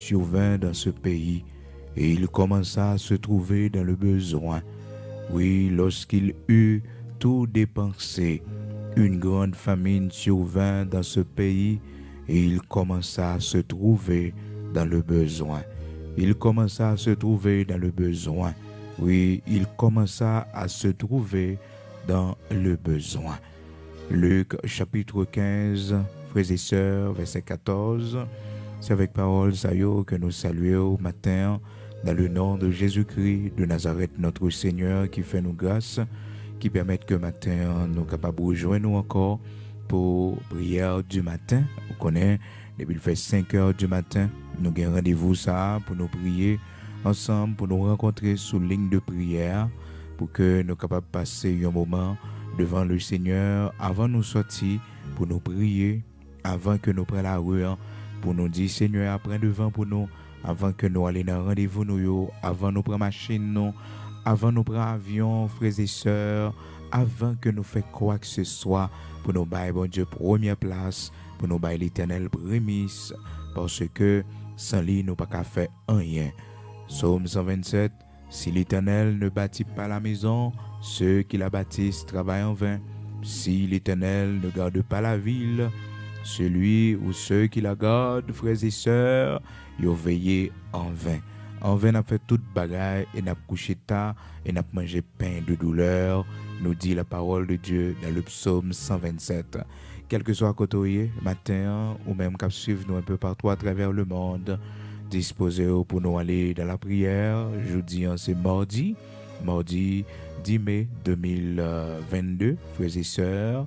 survint dans ce pays et il commença à se trouver dans le besoin. Oui, lorsqu'il eut tout dépensé, une grande famine survint dans ce pays et il commença à se trouver dans le besoin. Il commença à se trouver dans le besoin. Oui, il commença à se trouver dans le besoin. Luc chapitre 15, frères et sœurs, verset 14. C'est avec parole Sayo que nous saluons au matin dans le nom de Jésus-Christ de Nazareth, notre Seigneur, qui fait nous grâce, qui permet que matin nous capables de rejoindre nous encore pour prière du matin. On connaît, depuis le fait 5 heures du matin, nous avons rendez-vous ça pour nous prier ensemble, pour nous rencontrer sous ligne de prière, pour que nous capables de passer un moment devant le Seigneur avant nous sortir, pour nous prier, avant que nous prenions la rue, pour nous dire Seigneur, prends devant pour nous, avant que nous allions dans rendez-vous nous, avant nous prendre machine nous, avant nous prendre avion, frères et sœurs, avant que nous fassions quoi que ce soit, pour nous bailler bon Dieu première place, pour nous bailler l'Éternel prémisse, parce que sans lui nous pas qu'à faire rien. Psaume 127. Si l'Éternel ne bâtit pas la maison, ceux qui la bâtissent travaillent en vain. Si l'Éternel ne garde pas la ville, celui ou ceux qui la gardent, frères et sœurs, ils ont veillé en vain. En vain, n'a fait toute bagaille et n'a couché tard et n'a mangé pain de douleur, nous dit la parole de Dieu dans le psaume 127. Quel que soit côté matin ou même qu'à suivre nous un peu partout à travers le monde, disposez pour nous aller dans la prière. Jeudi, c'est mardi 10 mai 2022, frères et sœurs,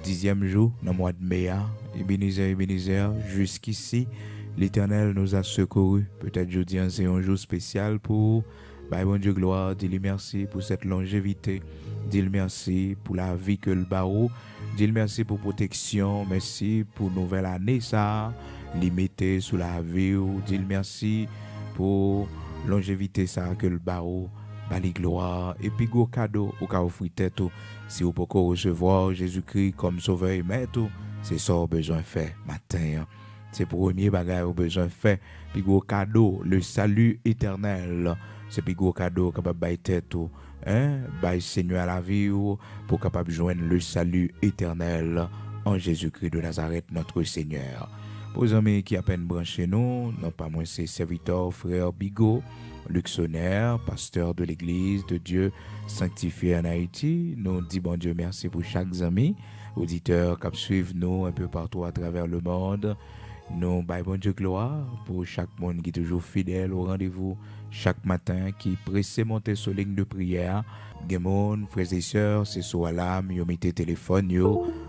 10e jour dans le mois de mai. Ebenezer, jusqu'ici, l'Éternel nous a secourus. Peut-être jeudi, c'est un jour spécial pour bon Dieu gloire, dis-lui merci pour cette longévité, dis-lui merci pour la vie que le barreau, dis-lui merci pour protection, merci pour nouvelle année ça, limité sous la vie, dis-lui merci pour longévité ça que le barreau, bali gloire, et puis gros cadeau au cas où vous tête, si vous pouvez recevoir Jésus-Christ comme sauveur et maître, c'est ça vous besoin de faire matin. C'est pour premier bagage vous besoin de faire, puis gros cadeau, le salut éternel. C'est puis gros cadeau capable bailler tête bailler Seigneur à la vie pour capable joindre le salut éternel en Jésus-Christ de Nazareth notre Seigneur. Pour les amis qui à peine branchés nous, non pas moins ses serviteurs frère Bigot, Luxonnaire, pasteur de l'église de Dieu sanctifié en Haïti, nous dit bon Dieu merci pour chaque ami, auditeur qui suivent nous un peu partout à travers le monde. Nous baillons bon Dieu gloire pour chaque monde qui est toujours fidèle au rendez-vous chaque matin, qui presse monter sur ligne de prière. Des monde, frères et sœurs, c'est sur alarme, vous mettez téléphone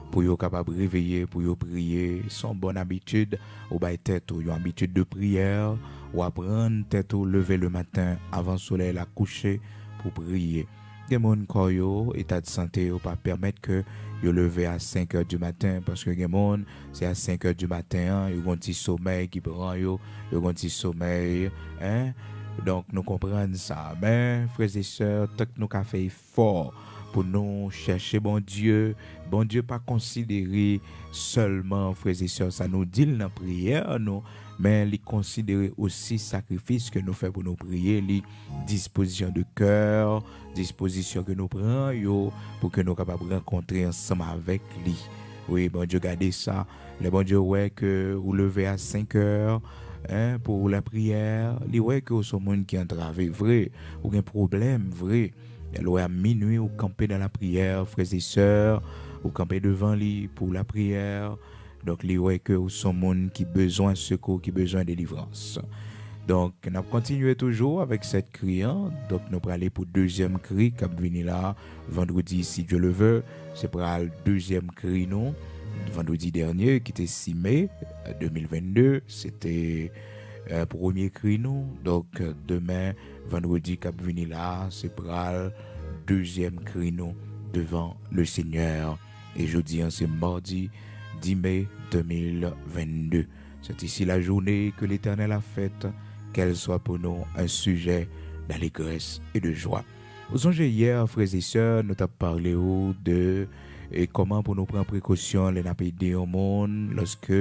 pour vous capable de réveiller, pour vous prier. Sans bonne habitude, ou bail tête, ou une habitude de prière, ou apprendre tête ou lever le matin avant le soleil la coucher pour prier. Des monde koyo état de santé ou pas permettre que yo lever à 5 heures du matin parce que des monde c'est à 5 heures du matin, yo ont un petit sommeil qui prend yo ont un petit sommeil donc nous comprenons ça, mais frères et sœurs, tant que nous avons fait fort pour nous chercher bon Dieu pas considérer seulement frères et sœurs ça nous dit dans la prière nous, mais les considérer aussi sacrifice que nous faisons pour nous prier, les dispositions de cœur, dispositions que nous prenons pour que nous capables de rencontrer ensemble avec lui. Oui, bon Dieu, gardez ça. Le bon Dieu, ouais, que vous levez à 5 heures pour la prière. Il ouais que vous êtes monde qui est entravé, vrai, ou un problème, vrai. Alors à minuit, vous campez dans la prière, frères et sœurs, vous campez devant lui pour la prière. Donc, il ouais que vous êtes monde qui a besoin de secours, qui a besoin de délivrance. Donc, nous continuons toujours avec cette cri. Donc, nous allons aller pour le deuxième cri qui va venir là vendredi, si Dieu le veut. C'est pour le deuxième cri, nous. Vendredi dernier, qui était 6 mai 2022, c'était premier cri, nous. Donc, demain, vendredi, qui va venir là, c'est pour le deuxième cri, nous, devant le Seigneur. Et jeudi, c'est mardi 10 mai 2022. C'est ici la journée que l'Éternel a faite, qu'elle soit pour nous un sujet d'allégresse et de joie. Vous songez hier, frères et sœurs, nous avons parlé de comment pour nous prendre précaution, les aider au monde, lorsque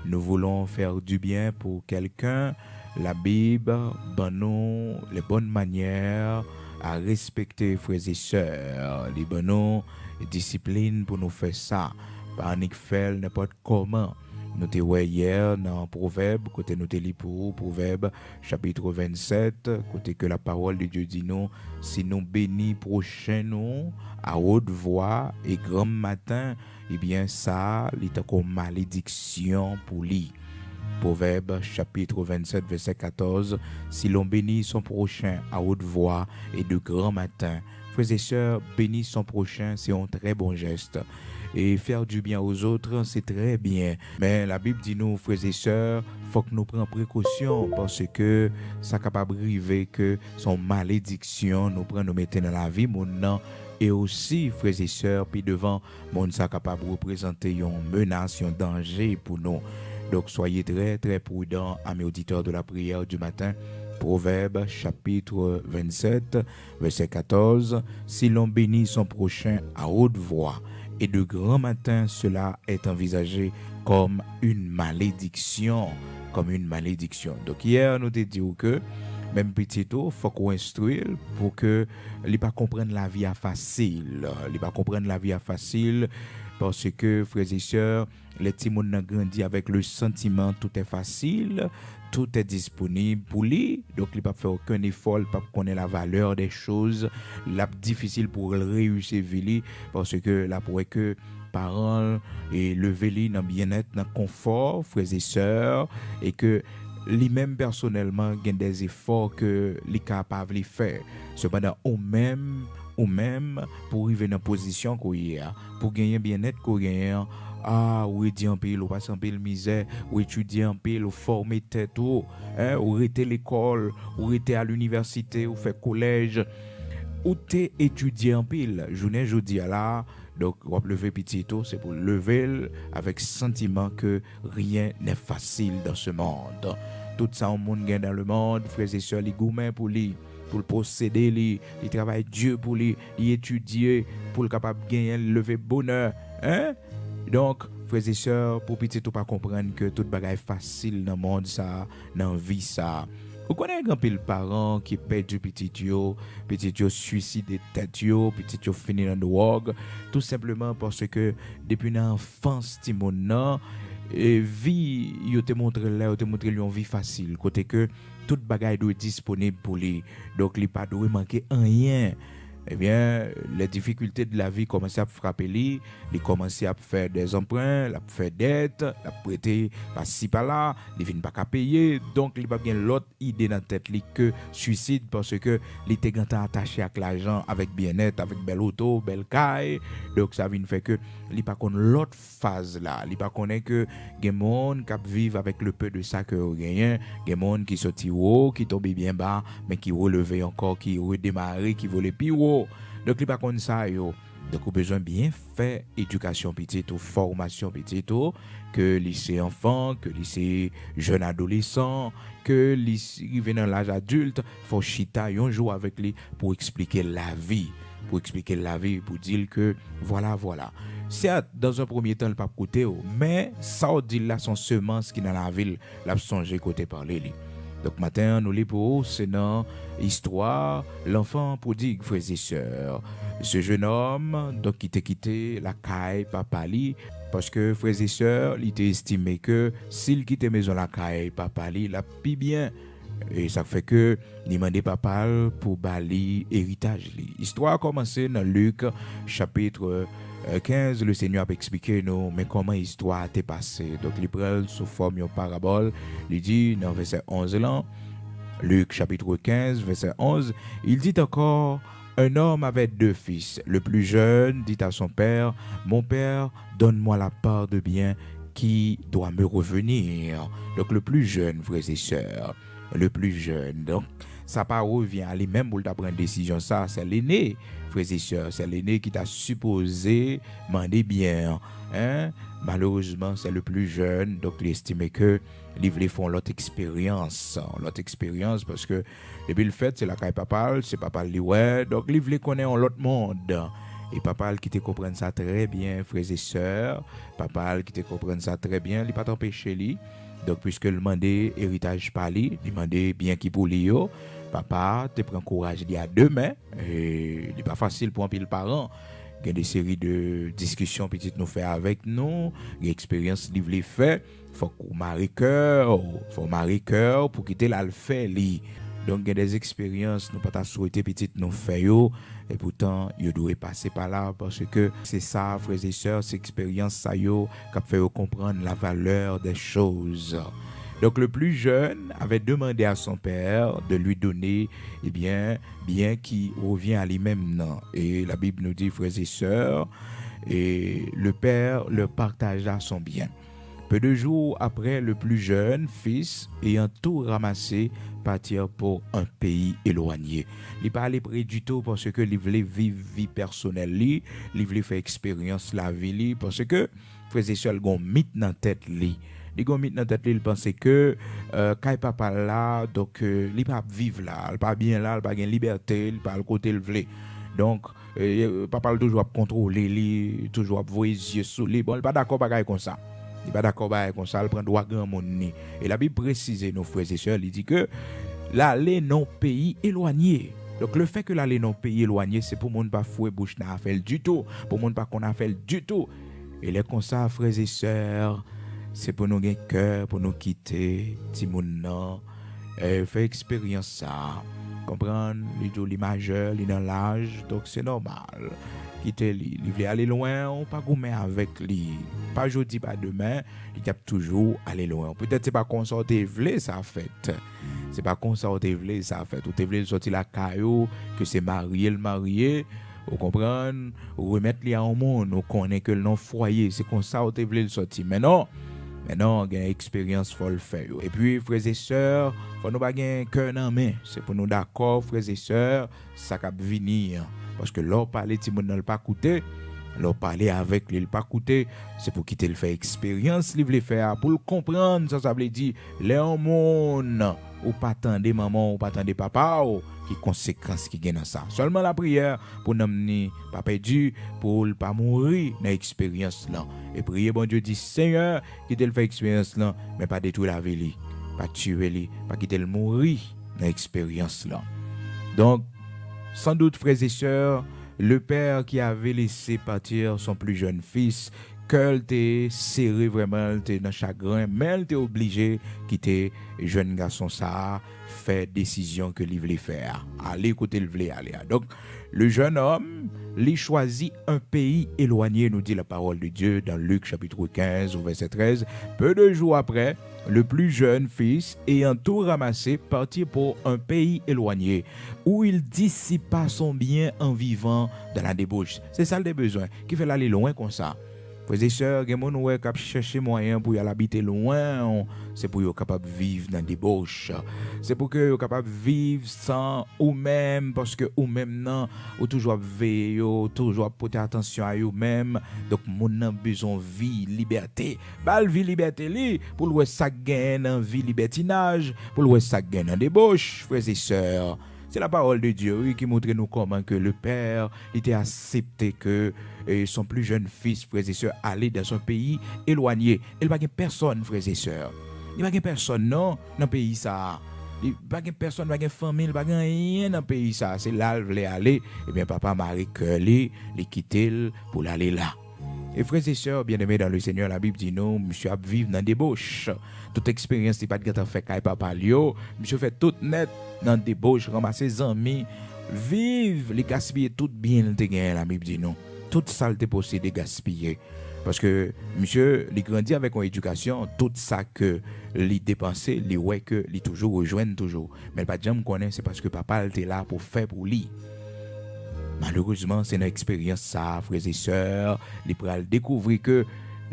nous voulons faire du bien pour quelqu'un, la Bible, ben nous, les bonnes manières à respecter frères et sœurs, les bonnes disciplines pour nous faire ça. Pas en faire n'importe comment. Nous te ouais hier dans Proverbe, côté nous te lit pour Proverbe chapitre 27, côté que la parole de Dieu dit nous, si nous bénis prochain nous à haute voix et grand matin, eh bien ça, il est comme malédiction pour lui. Proverbe chapitre 27 verset 14, si l'on bénit son prochain à haute voix et de grand matin. Frères et sœurs, bénir son prochain, c'est un très bon geste. Et faire du bien aux autres, c'est très bien. Mais la Bible dit nous, frères et sœurs, faut que nous prenions précaution parce que ça capable d'arriver que son malédiction nous prend nous mettre dans la vie mon et aussi frères et sœurs puis devant monde ça capable de représenter une menace, un danger pour nous. Donc soyez très très prudents amis auditeurs de la prière du matin. Proverbe chapitre 27 verset 14, si l'on bénit son prochain à haute voix et de grand matin, cela est envisagé comme une malédiction. Comme une malédiction. Donc hier, nous te dit que même petit tout, faut qu'on instruise pour que les pas comprendre la vie à facile. Les pas comprendre la vie à facile parce que frères et sœurs, les petits monde ont grandi avec le sentiment tout est facile, tout est disponible pour lui. Donc il pas faire aucun effort, il pas connaître la valeur des choses, là difficile pour réussir vie parce que là pourrait que parents et lever lui dans bien-être, dans confort, frères et sœurs, et que lui-même personnellement gagne des efforts que les capables de faire. Cependant, ou même pour arriver dans une position qu'on y a, pour gagner bien-être qu'on y a, ou étudier en pile, ou passer en pile misère, ou étudier en pile, ou former tête, ou arrêter l'école, ou arrêter à l'université, ou faire collège, ou t'es étudié en pile. Journée, jeudi à là, donc, on va lever petit tout, c'est pour lever avec sentiment que rien n'est facile dans ce monde. Tout ça, on monde gagne dans le monde, frères et sœurs, les gourmands pour lui, pour le posséder, il travaille Dieu pour lui, il étudie pour le capable de gagner, lever bonheur. Hein? Donc, frères et sœurs, pour petit tout pas comprendre que tout bagaille facile dans le monde, ça, dans la vie, ça. Vous connaissez un peu le parent qui perd du petit yo suicide tête yo, petit yo fini dans le drogue, tout simplement parce que depuis l'enfance Timon et vie yo te montre là, te montre lui une vie facile côté que toute bagaille doit être disponible pour lui. Donc il pas doit manquer rien. Eh bien, les difficultés de la vie commencent à frapper lui, il commence à faire des emprunts, à faire dettes, à prêter par-ci par-là, il ne vient pas qu'à payer, donc il n'a pas bien l'autre idée dans la tête que suicide parce que il était attaché avec l'argent, avec bien-être, avec belle auto, belle caille, donc ça vient faire que il n'a pas connaît l'autre phase là, il n'a pas connaît que des gens qui vivent avec le peu de ça que vous gagnez, des gens qui sont haut, qui tombent bien bas, mais qui relèvent encore, qui redémarrent, qui volent plus haut. Donc, il n'y a pas comme ça, yo. Donc, on a besoin de bien faire éducation petite ou formation petite ou que lycée enfant, que lycée jeune adolescent, que lycée dans l'âge adulte, faut chita un jour avec lui pour expliquer la vie. Pour expliquer la vie, pour dire que voilà. Certes, dans un premier temps, le pas côté, mais ça, on dit là, son semence qui dans la ville, l'a songé côté parler. Donc, matin, nous lisons pour c'est dans l'histoire, l'enfant prodigue, frères et sœurs. Ce jeune homme, donc, qui t'a quitté la caille, papa, li, parce que, frères et sœurs, il était estimé que s'il quittait maison la caille, papa, li, la pi bien. Et ça fait que, il demandait papa pour bali héritage. L'histoire a commencé dans Luc, chapitre 15, le Seigneur a expliqué nous, mais comment l'histoire a été passée. Donc, il prend sous forme d'une parabole. Il dit, dans verset 11 là, Luc chapitre 15, verset 11, il dit encore, un homme avait 2 fils. Le plus jeune dit à son père, mon père, donne-moi la part de bien qui doit me revenir. Donc, le plus jeune, frères et sœurs, le plus jeune. Donc, ça pas revient à lui-même pour prendre une décision. Ça, c'est l'aîné, frères et sœurs. C'est l'aîné qui t'a supposé demander bien. Hein? Malheureusement, c'est le plus jeune. Donc, il estime que les voulait font l'autre expérience. L'autre expérience parce que depuis le fait, c'est la caille papa, c'est papa li ouais. Donc, il voulait connaître l'autre monde. Et papa qui te comprenne ça très bien, frères et sœurs. Papa qui te comprenne ça très bien. Il pas t'empêcher lui Donc, puisque le demandé héritage par lui, il demandé bien qui pour lui, papa, te prends courage d'y a demain. Et il n'est pas facile pour un pile parent. Il y a des séries de discussions petites nous faire avec nous, des expériences livres les fait. Faut qu'on marie cœur, pour quitter l'alpha li. Donc, il y a des expériences, nous pas souhaité petites nous faire et pourtant, il doit passer par là parce que c'est ça, frères et sœurs, cette expérience ça yo qui fait comprendre la valeur des choses. Donc, le plus jeune avait demandé à son père de lui donner, bien qui revient à lui-même. Non. Et la Bible nous dit, frères et sœurs, et le père leur partagea son bien. Peu de jours après, le plus jeune fils, ayant tout ramassé, partir pour un pays éloigné. Il n'est pas allé près du tout parce que il voulait vivre vie personnelle, il voulait faire expérience la vie, parce que frères et sœurs, il a un mythe dans la tête. Il pensait que quand papa là, donc il pas vivre là, il pas bien là, il pas gain liberté, il pas le côté le voulait. Donc papa toujours contrôler, toujours voir les yeux sous lui. Bon, il pas d'accord avec comme ça. Il pas d'accord avec comme ça, il prend droit grand monde. Et la Bible précise nos frères et sœurs, il dit que l'aller non pays éloigné. Donc le fait que l'aller non pays éloigné, c'est pour monde pas fouer bouche n'a fait du tout, pour monde pas qu'on a fait du tout. Et les comme ça, frères et sœurs, c'est pour nous gagner cœur, pour nous quitter, ti moun nan, faire expérience ça, comprendre, les majeur, les dans l'âge, donc c'est normal. Quitter lui, il veut aller loin, on pas gommer avec lui, pas aujourd'hui, pas demain, il cap toujours aller loin. Peut-être c'est pas consorter vle ça fait. C'est pas consorter vle ça fait. Ou te vle sortir la caillou que c'est marié, vous comprenez, remettre lui en monde, on connaît que le non foyer, c'est comme ça ou te vle sortir. Mais non, il y a une expérience faut le faire. Et puis, frères et sœurs, faut nous pas gagner cœur dans main. C'est pour nous d'accord, frères et sœurs, ça cap venir. Parce que l'on parler, si mon n'a pas coûté, l'on parler avec lui, il pas coûté, c'est pour quitter le faire expérience, il veut faire pour le comprendre, ça veut dire les monde ou pas attendre maman ou pas attendre papa ou qui conséquences qui gagne dans ça. Seulement la prière pour n'amener pas perdu pour ne pas mourir dans l'expérience là. Et prier bon Dieu dit Seigneur, quitter le faire expérience là, mais pas détruire la vie, pas tuer lui, pas quitter le mourir dans l'expérience là. Donc sans doute, frères et sœurs, le père qui avait laissé partir son plus jeune fils, cœur était serré vraiment, était dans chagrin, mais il était obligé de quitter le jeune garçon ça, faire décision que il voulait faire, aller côté il voulait aller. Donc, le jeune homme, il choisit un pays éloigné, nous dit la parole de Dieu dans Luc chapitre 15 au verset 13. Peu de jours après, le plus jeune fils, ayant tout ramassé, partit pour un pays éloigné, où il dissipa son bien en vivant dans la débauche. C'est ça le besoin, qui fait aller loin comme ça. Frères et sœurs, il y a des gens qui cherchent moyen pour y aller habiter loin, c'est pour être capable de vivre dans la débauche. C'est pour que soient capable de vivre sans eux-mêmes, parce que eux-mêmes, non, ou toujours veiller, toujours porter attention à eux-mêmes. Donc, mon a besoin de vie, liberté. Bal vie, liberté, pour le ça gagne en vie, libertinage, pour le ça gagne en débauche, frères et sœurs. C'est la parole de Dieu qui montre nous comment que le père était accepté que son plus jeune fils, frères et sœurs, allait dans un pays éloigné. Il n'y a pas personne, frères et sœurs. Il n'y a pas personne, non, dans le pays ça. Il n'y a pas personne, il n'y a pas famille, il n'y a rien dans le pays ça. C'est là qu'il voulait aller. Et bien, papa Marie Curly, il quitté pour aller là. Et frères et sœurs, bien-aimés dans le Seigneur, la Bible dit non, monsieur a vivre dans des débauche. Toute expérience, n'est pas de fait qu'à papa Lio. Monsieur fait tout net dans des débauche, ramasser ses amis, vivre, les gaspiller tout bien, la Bible dit non. Toute ça, il possédé, gaspiller. Parce que monsieur, il grandit avec une éducation, tout ça que il dépensé, il ouais que il toujours rejoigne toujours. Mais pas jamais connaît, c'est parce que papa était là pour faire pour lui. Malheureusement, c'est une expérience ça, frères et sœurs, il pourra découvrir que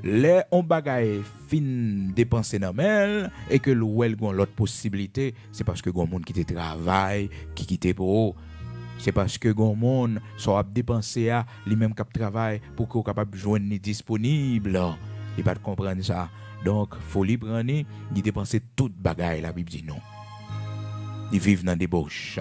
les on bagaille fin dépenser dans mel et que l'ouel gon l'autre possibilité, c'est parce que gon monde qui te travaille, qui quitte pour c'est parce que gon monde soit dépenser à lui même cap travail pour qu'on capable joindre ni disponible. Il pas comprendre ça. Donc faut li prendre, il dépenser toute bagaille, la Bible dit non. Il vivent dans des débauche.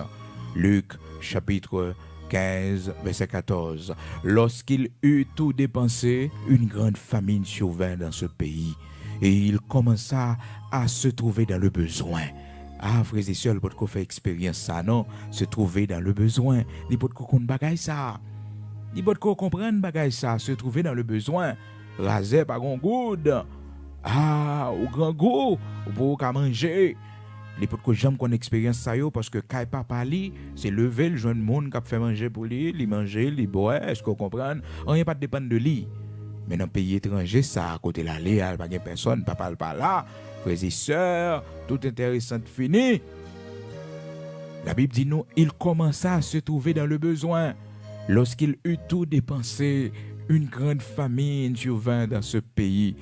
Luc chapitre 15, verset 14. Lorsqu'il eut tout dépensé, une grande famine survint dans ce pays. et il commença à se trouver dans le besoin. Ah, frères et sœurs, il peut faire expérience ça, non? Se trouver dans le besoin. Il peut comprendre bagay ça. Il peut comprendre bagay ça, se trouver dans le besoin. Raser par un good. Ah, au grand goût, pour qu'à manger. Les potes que j'aime qu'on expérience ça yo parce que quand papa li, c'est lever le jeune monde qui a fait manger pour lui manger, lui boire, est-ce qu'on comprend? On n'est pas dépendre de lui. Mais dans le pays étranger, ça, à côté de l'aller, il n'y a pas de personne, papa pas là, frères et sœurs, tout intéressant fini. La Bible dit nous, il commença à se trouver dans le besoin. Lorsqu'il eut tout dépensé, une grande famine survint dans ce pays.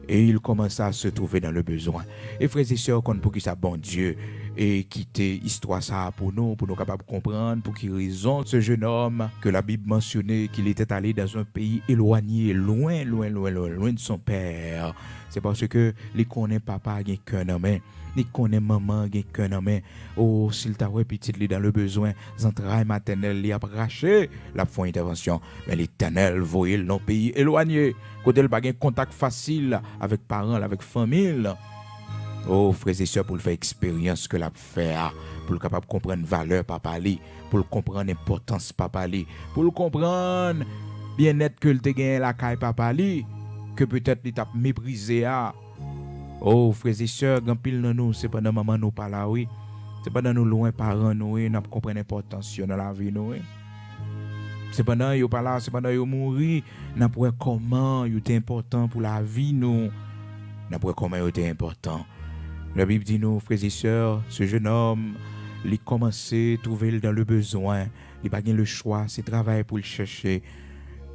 Et il commença à se trouver dans le besoin. Et frères et sœurs, pour qui ça bon Dieu et quitter histoire ça pour nous capables de comprendre pour qui raison ce jeune homme que la Bible mentionnait qu'il était allé dans un pays éloigné, loin de son père. C'est parce que les connaît papa qui qu'un homme, les connaît maman qui qu'un homme. Oh, s'il t'a petit li dans le besoin, les entrailles maternelles li a raché la font intervention. Mais l'Éternel voyait dans pays éloigné, côté le pas contact facile avec parents, avec famille. Oh, frères et sœurs, pour le faire expérience que l'a fait, pour le capable de comprendre la valeur papa li, pour le comprendre l'importance papa li, pour le comprendre bien-être que le te gagne la caille papa li, que peut-être il t'a méprisé. Oh, frères et sœurs, grand pile dans nous, c'est pas dans maman nous pas là, oui. C'est pas dans nous loin parents nous, nous comprenons l'importance dans la vie nous. C'est pendant yo pas là, c'est pendant yo mourir, n'a pour comment yo est important pour la vie nous. N'a pour comment yo est important. La Bible dit nous, frères et sœurs, ce jeune homme, il commençait à trouver dans le besoin. Il n'a pas le choix, c'est travail pour le chercher.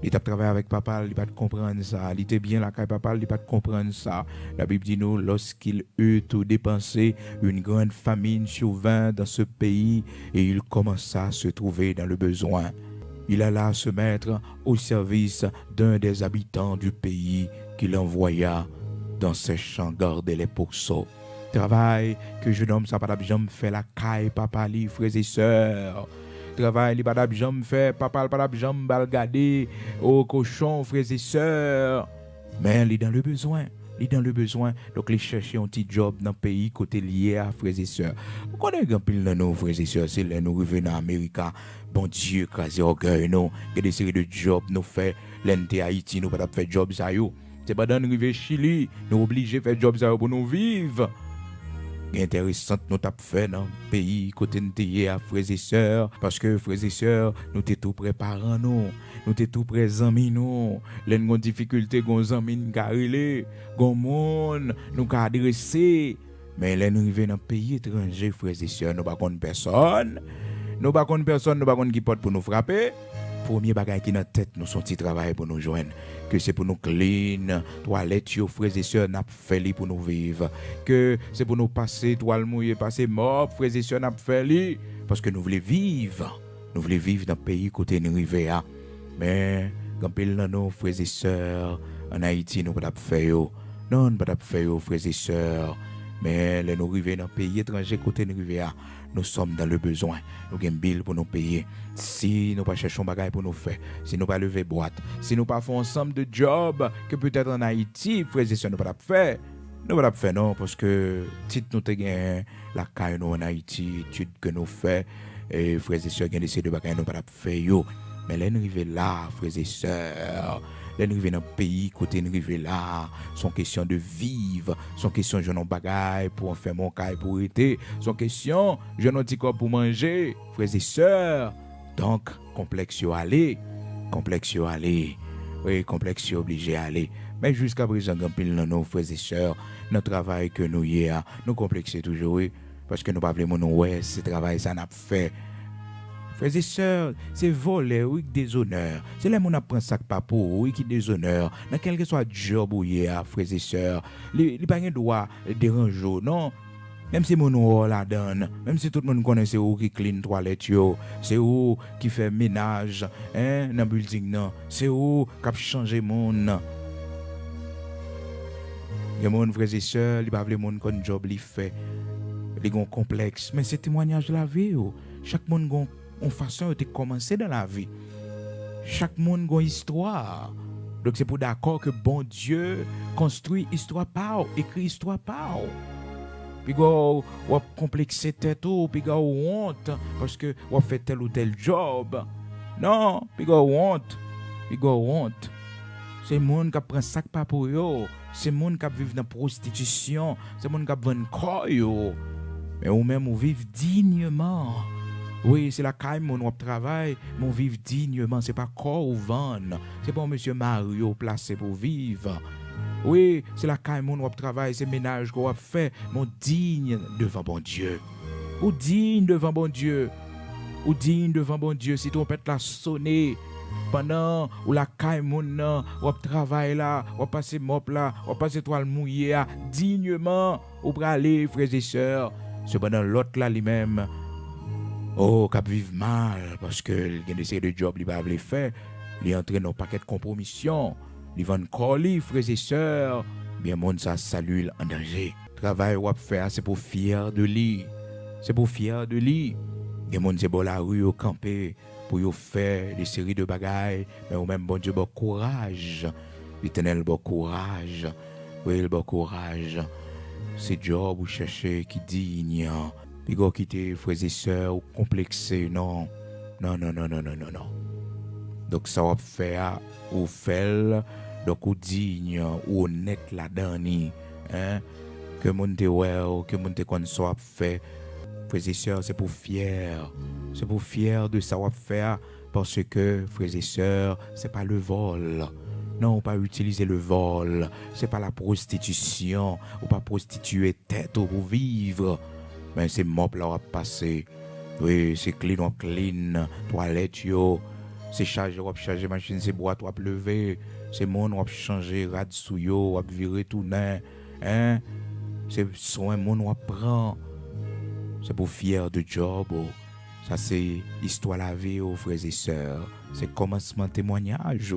Il a travaillé avec papa, il n'a pas comprendre ça. Il était bien là avec papa, il n'a pas comprendre ça. La Bible dit nous, lorsqu'il eut tout dépensé, une grande famine survint dans ce pays et il commença à se trouver dans le besoin. Il alla se mettre au service d'un des habitants du pays qu'il envoya dans ses champs garder les pourceaux. Travail que jeune homme, ça pas jamais fait la caille, papa, li, frères et sœurs. Travail, li pas jamais fait, papa, pas jamais balgader au cochon, frères et sœurs. Mais il est dans le besoin. Il est dans le besoin. Donc, il cherche un petit job dans le pays côté lié à frères et sœurs. Vous connaissez un pile de nos frères et sœurs, c'est là nous revenons en Amérique. Bon Dieu, crasé orgueil, nous. Il y a des séries de jobs, nous fait l'NT Haïti, nous pas faire job ça yo. C'est pas dans le Chili, nous obligés de faire job ça pour nous vivre. Intéressant nous t'a fait dans le pays côté nous à frères et sœurs parce que frères et sœurs nous t'es tout préparant nous t'es tout présent nous les nos difficultés gon amis carrelé gon monde nous ca adresser mais les nous arriver dans pays étranger frères et sœurs nous pas connait personne nous pas qui porte pour nous frapper premier bagage qui dans tête nous son petit travail pour nous joindre que c'est pour nous clean toilette yo frères et sœurs n'a fait pour nous vivre que c'est pour nous passer toile mouillée passer mort frères et sœurs n'a fait parce que nous voulons vivre dans le pays côté nous rivière mais quand pile dans nos frères et sœurs en Haïti nous pas faire yo non pas faire yo frères et sœurs mais les nous arriver dans pays étranger côté nous rivière nous sommes dans le besoin. Nous avons un bill pour nous payer. Si nous ne cherchons pas bagaille pour nous faire, si nous ne pas lever boîte, si nous ne pas faire ensemble de jobs que peut-être en Haïti, frères et sœurs, nous ne pas faire. Nous ne pas faire non, parce que si nous avons la caille nous en Haïti, études que nous faisons, et frères et sœurs, nous avons de bagaille nous pas faire. Mais là, nous arrivons là, frères et sœurs. Là, nous arrivons dans le pays, côté nous arrivons là, son question de vivre, son question je n'ai bagaille pour en faire mon caille pour été, son question je n'ai petit corps pour manger, frères et sœurs. Donc, complexe aller, oui, complexe obligé à aller. Mais jusqu'à présent, quand pile nos frères et sœurs, notre travail que nous y a, nous complexons toujours, oui, parce que nous ne pouvons pas ouais, ce travail ça n'a pas fait. Frères et sœurs, c'est voler, oui, déshonneur. C'est là qu'on apprend ça pas pour, oui, qui déshonneur. Dans quel que soit job où il y a, frères et sœurs, les pas de droit déranger, non? Même si mon nom la donne, même si tout le monde connaît c'est où qui clean toilette yo, c'est où qui fait ménage, hein, dans le building non, c'est où qui change monde. Les gens, frères et sœurs, ils ne veulent pas qu'on job li fait. Ils ont complexe, mais c'est témoignage de la vie. Chaque monde a une façon de commencer dans la vie. Chaque monde a une histoire. Donc c'est pour d'accord que bon Dieu construit histoire par, écrit histoire par. Puis go, ou complexer tête ou, puis go honte parce que ou fait tel ou tel job. Non, puis go honte. Puis go honte. C'est monde qui prend sac pas pour yo, c'est monde qui vivent dans prostitution, c'est monde qui vend corps yo. Mais ou même ou vivre dignement. Oui, c'est la caille mon travail, mon vivre dignement, c'est pas corps ou vendre. C'est pas monsieur Mario placé pour vivre. Oui, c'est la caille mon travail, c'est ménage qu'on fait, mon digne devant bon Dieu. Ou digne devant bon Dieu. Ou digne devant bon Dieu si trompette la sonner pendant ou la caille mon ou travail là, ou passer mop là, ou passer toile mouillée dignement ou pour aller frères et sœurs. Cependant l'autre là lui-même oh, cap vive mal parce que il y a des de job il va faire, il entre dans paquet de compromission, il vend colis frères et sœurs, bien monde ça salue en danger. Travail ou faire c'est pour fier de lui. C'est pour fier de lui. Il y a monde c'est bon la rue au camper pour yo faire des séries de bagailles, mais au même bon Dieu bon courage. L'Éternel bon courage. Oui, le bon courage. C'est job ou chercher qui digne. Puis go quitter frères et sœurs ou complexé non. Non. Donc ça va faire ou fait donc ou digne ou honnête là-dedans hein que monde te well, que monde te kon soit fait frères et sœurs, c'est pour fier. C'est pour fier de savoir faire parce que frères et sœurs, c'est pas le vol. Non, pas utiliser le vol, c'est pas la prostitution, ou pas prostituer tête pour vivre. Mais c'est mop là à passer. Oui, c'est clean, toilette yo, c'est charger machine, c'est boîte ou lever, c'est mon ou changer rad sou yo, ou virer tout hein. C'est soin mon ou prend. C'est pour fier de job. Ça c'est histoire la vie aux frères et sœurs. C'est commencement témoignage.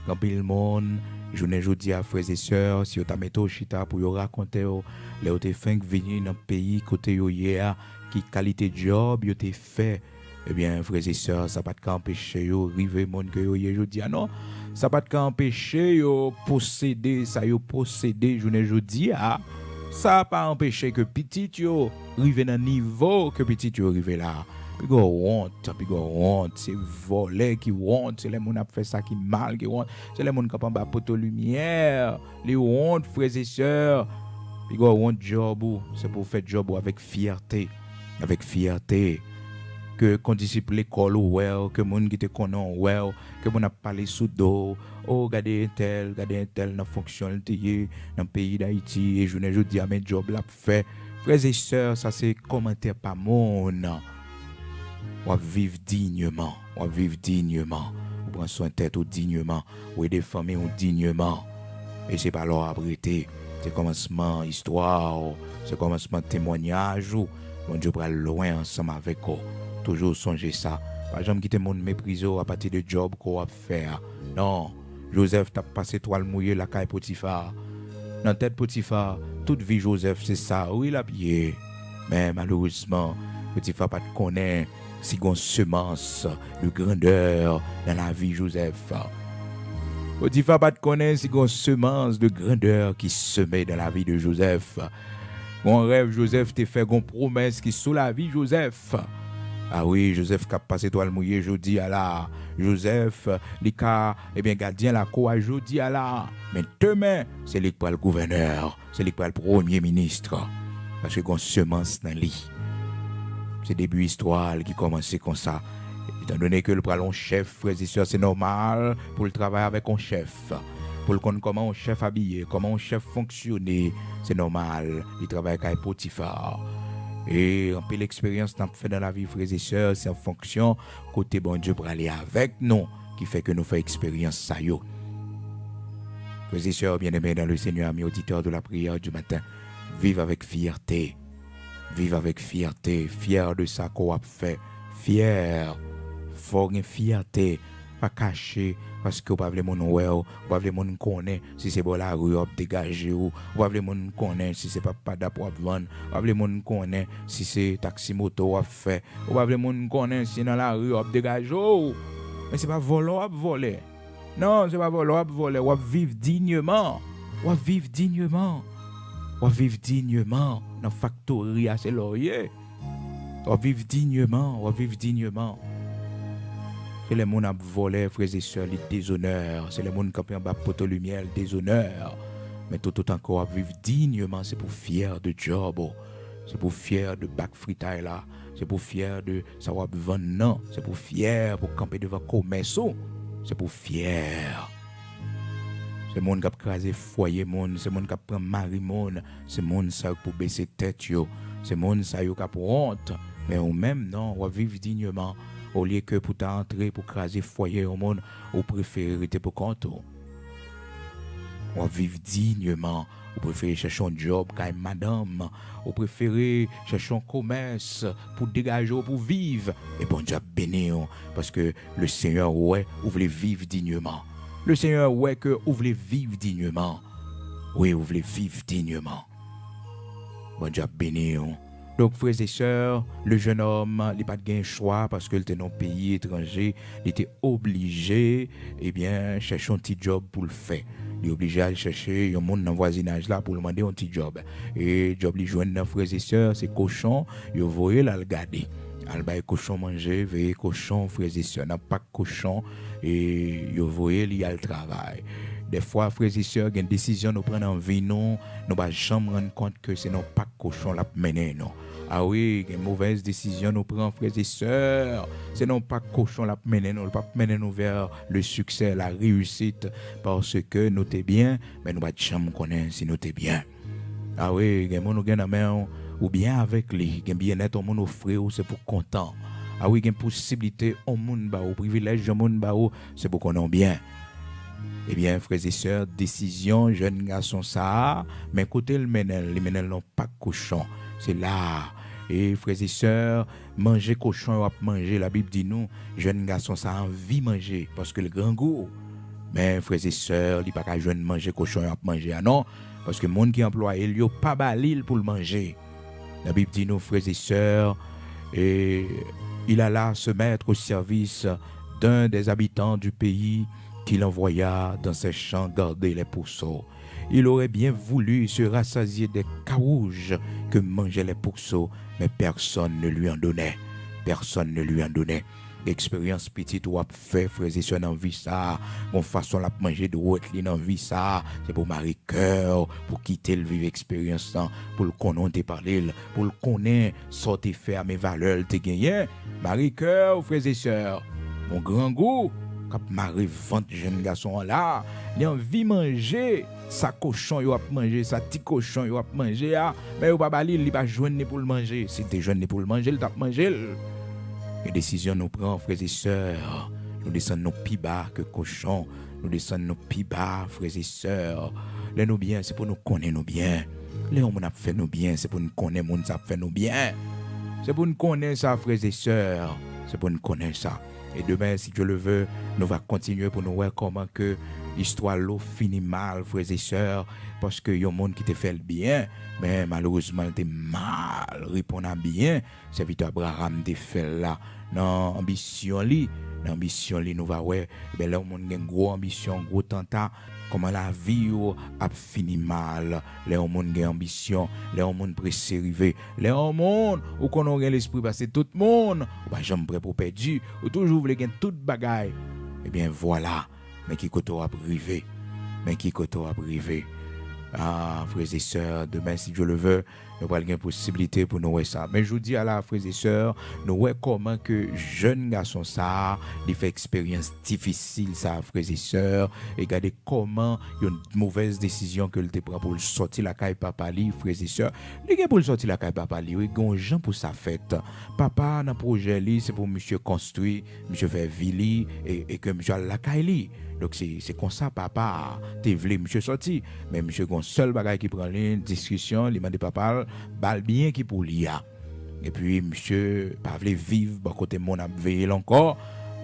Quand le monde, journée jeudi à frères et sœurs, si vous avez mis au chita pour vous raconter les autres fins qui viennent dans le pays côté hier, qui qualité de job vous avez fait. Eh bien frères et sœurs, ça pas de empêcher vous arriver monde que vous jeudi non. Ça pas de empêcher vous posséder ça vous posséder journée jeudi à. Ça n'a pas empêché que petit yo arrive dans niveau que petit yo arrive là. Puis go honte, c'est voler qui honte, c'est les gens qui fait ça qui mal qui honte, c'est les gens qui ont pas poto lumière, les honte frères et sœurs. Puis go honte job, c'est pour faire job avec fierté, que qu'on discipline l'école well, que moun qui te connaît well, que moun a parlé sous dos, oh regardez tel dans fonction dans le pays d'Haïti et je dis à mes job là fait. Frères et sœurs, ça c'est commentaire pas moun. On vivre dignement, on prend soin tête dignement, ou aider famille dignement. Et c'est pas leur abrité, c'est commencement histoire, c'est commencement témoignage ou mon Dieu pour loin ensemble avec vous. Toujours songer ça. Par exemple, quitter mon méprisé à partir de job qu'on va faire. Non, Joseph t'a passé toile mouillée la caille Potiphar. Dans tête Potiphar, toute vie Joseph c'est ça, oui il a pied. Mais malheureusement, Potiphar pas te connaît si gon semence de grandeur dans la vie Joseph. Potiphar pas te connaît si gon semence de grandeur qui semait dans la vie de Joseph. Mon rêve Joseph t'a fait gon promesse qui sous la vie Joseph. Ah oui, Joseph qui a passé toile mouillée jeudi à la. Joseph, il a gardien la cour à jeudi à la. Mais demain, c'est lui qui est le gouverneur, c'est lui qui est le premier ministre. Parce que qu'on semence dans lui. C'est début histoire qui commençait comme ça. Étant donné que le pralon chef, frères et sœurs, c'est normal pour le travail avec un chef. Pour le connaître comment un chef habillé, comment un chef fonctionner, c'est normal. Il travaille avec Potiphar. Et un peu l'expérience qu'on fait dans la vie, frères et sœurs, c'est en fonction côté bon Dieu pour aller avec nous, qui fait que nous faisons expérience ça yo. Frères et sœurs, bien-aimés dans le Seigneur, amis auditeurs de la prière du matin, vivre avec fierté, fier de ça qu'on a fait, fier, fort une fierté, pas caché, parce que vous ne pouvez pas vous connaître si c'est bon la rue, vous dégagez, vous ne pouvez pas vous connaître si c'est pas d'apport vendre, vous ne pouvez pas vous connaître si c'est taxi moto, vous fait, vous ne pouvez pas vous connaître si dans la rue, vous dégagez, mais c'est pas voler, Non, c'est pas voler, on vivre dignement. On vivre dignement. On vivre dignement. Dans factory à ses lauriers. On vivre dignement, on vivre dignement. C'est les gens qui ont volé, frères et sœurs, les déshonneurs. C'est les gens qui ont pris poto lumière, les déshonneurs. Mais tout autant qu'on vivre dignement, c'est pour fier de job. C'est pour fier de bac fritaille là. C'est pour fier de savoir vendre non. C'est pour fier pour camper devant commerce. C'est pour fier. C'est les gens qui ont crasé foyer, c'est les gens qui ont pris mari, c'est les gens qui pour baisser tête. C'est les gens qui ont pour honte. Mais ou même non, on vivre dignement. Au lieu que pour t'entrer, pour craser foyer au monde, ou préférez rester pour compte. On vivre dignement. Ou préférez chercher un job quand madame. Ou préférez chercher un commerce pour dégager, pour vivre. Et bon Dieu béni, parce que le Seigneur, ouais, vous voulez vivre dignement. Le Seigneur, ouais, que vous voulez vivre dignement. Oui, vous voulez vivre dignement. Bon Dieu béni. Donc, frères et sœurs, le jeune homme, il n'a pas de choix parce qu'il était dans un pays étranger. Il était obligé, chercher un petit job pour le faire. Il est obligé à chercher un monde dans le voisinage là pour lui demander un petit job. Et le job, il joue dans frères et sœurs, c'est cochon. Il voyait là le garder. Il cochon manger, veiller cochon, frères et sœurs, n'a pas de cochon. Et il voyait, il y a le travail. Des fois, frères et sœurs, il y a une décision nous prendre en vie, nous ne pouvons jamais rendre compte que c'est non pas cochon la mener, non. Ah oui, il y a une mauvaise décision nous prendre, frères et sœurs. C'est non pas cochon la mener, nous pas mener nous vers le succès, la réussite, parce que nous t'es bien, mais nous ne pouvons jamais connaître si nous t'es bien. Ah oui, il y a des gens qui ont main ou bien avec lui, il y a bien-être au monde offrir, c'est pour content. Ah oui, il y a une possibilité au monde, au privilège au monde, c'est pour qu'on ait bien. Eh bien, frères et sœurs, décision, jeune garçon ça, mais côté les menel n'ont pas cochon. C'est là. Et frères et sœurs, manger cochon, manger, la Bible dit nous, jeune garçon ça a envie de manger, parce que le grand goût. Mais frères et sœurs, il n'y a pas qu'à jeune manger cochon, manger. Ah non, parce que le monde qui emploie, il n'y a pas balil pour le manger. La Bible dit nous, frères et sœurs, et il alla se mettre au service d'un des habitants du pays qu'il envoya dans ses champs garder les pourceaux. Il aurait bien voulu se rassasier des carouges que mangeaient les pourceaux, mais personne ne lui en donnait. Personne ne lui en donnait. Expérience petite ou a fait, frères et sœurs, dans vie ça. Mon façon de manger de haute ligne dans vie ça. C'est pour marier cœur, pour quitter le vivre expérience, pour le connaître parler, pour le connaître, sortir faire mes valeurs, te gagner. Marie cœur, frères et sœurs. Mon grand goût. Quand Marie vente jeune garçon là, il a envie de manger, sa cochon il a manger, sa petit cochon il a manger, mais il pas bali, il pas joindre pour le manger. Si tu joindre pour le manger, il t'a manger. Les décisions nous prend, frères et sœurs, nous descendons plus bas que cochon, nous descendons plus bas, frères et sœurs. Les nous bien, c'est pour nous connaître nous bien. Les hommes a fait nous bien, c'est pour nous connaître monde ça fait nous bien. C'est pour nous connaître ça, frères et sœurs. C'est pour nous connaître ça. Et demain, si Dieu le veut, nous allons continuer pour nous voir comment que l'histoire l'eau finit mal, frères et sœurs, parce qu'il y a un monde qui te fait le bien, mais malheureusement, il te mal répondre à bien. C'est vite Abraham te fait là. Dans l'ambition, nous va voir, ben là, on a une grosse ambition, gros tentat, comment la vie a fini mal. Les gens ont une ambition, les gens ont pressé arriver, les gens ont ou qu'on a l'esprit passer tout le monde, ou pas jamais prêt pour perdre, ou toujours voulez gagner toute bagaille. Eh bien voilà, mais qui côté a privé, Ah, frères et sœurs, demain, si Dieu le veut, nous avons une possibilité pour nous voir ça. Mais je vous dis à la frères et sœurs, nous voyons comment que jeune garçon ça, il fait expérience difficile ça, frères et sœurs, et regardez comment il y a une mauvaise décision que il prend pour le sortir la caille papa li, frères et sœurs. Il pour le sortir la caille papa li, il y a un gens pour sa fête. Papa dans le projet li, c'est pour monsieur construire, monsieur faire ville et que monsieur la caille li. Donc c'est comme ça papa t'es voulu monsieur sorti mais monsieur gon seul bagage qui prend une discussion il m'a dit papa bal bien qui pour lia et puis monsieur pas voulu vivre bon côté mon a veillé encore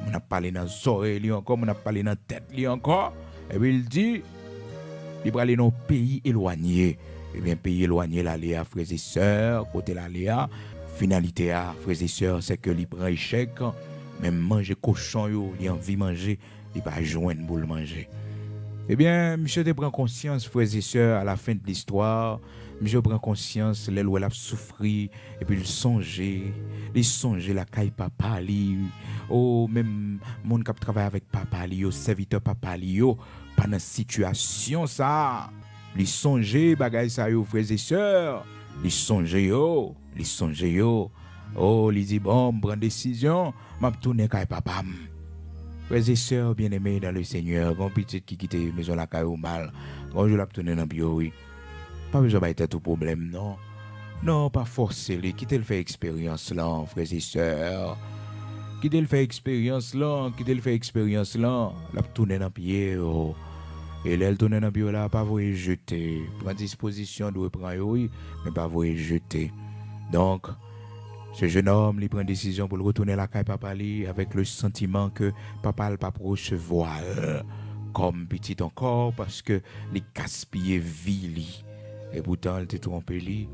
on a parlé dans oreilles li encore on a parlé dans tête li encore et puis il dit il va aller dans pays éloigné et bien pays éloigné là les frères et sœurs côté là les finalité frères et sœurs c'est que il prend échec même manger cochon yo il a envie manger il va joindre pour le manger. Eh bien, monsieur te prend conscience, frères et sœurs, à la fin de l'histoire, monsieur prend conscience, l'elle où elle a souffri, et puis il songeait la caille papa, oh, même mon qui travaille avec papa, au serviteur papa, pendant situation ça, il songeait, bagay ça, frères et sœurs, il songeait, oh, il dit, bon, prend décision, m'a tourné caille papa. Frères et sœurs bien-aimés dans le Seigneur, quand petit qui quitte la maison la caille au mal, quand je l'ai tourné dans le bio, oui. Pas besoin d'être tout problème, non. Non, pas forcer, quitter le fait expérience là, frères et sœurs. Quitter le fait expérience là, la tourner dans le pied, oh. Et là, elle tourne dans le pied là, pas vous jeter. Prendre disposition de reprendre, oui, mais pas vous jeter. Donc, ce jeune homme, il prend une décision pour le retourner à la caille papa avec le sentiment que papa ne pas recevoir comme petit encore parce que il gaspillé vie. Et pourtant, il était trompé.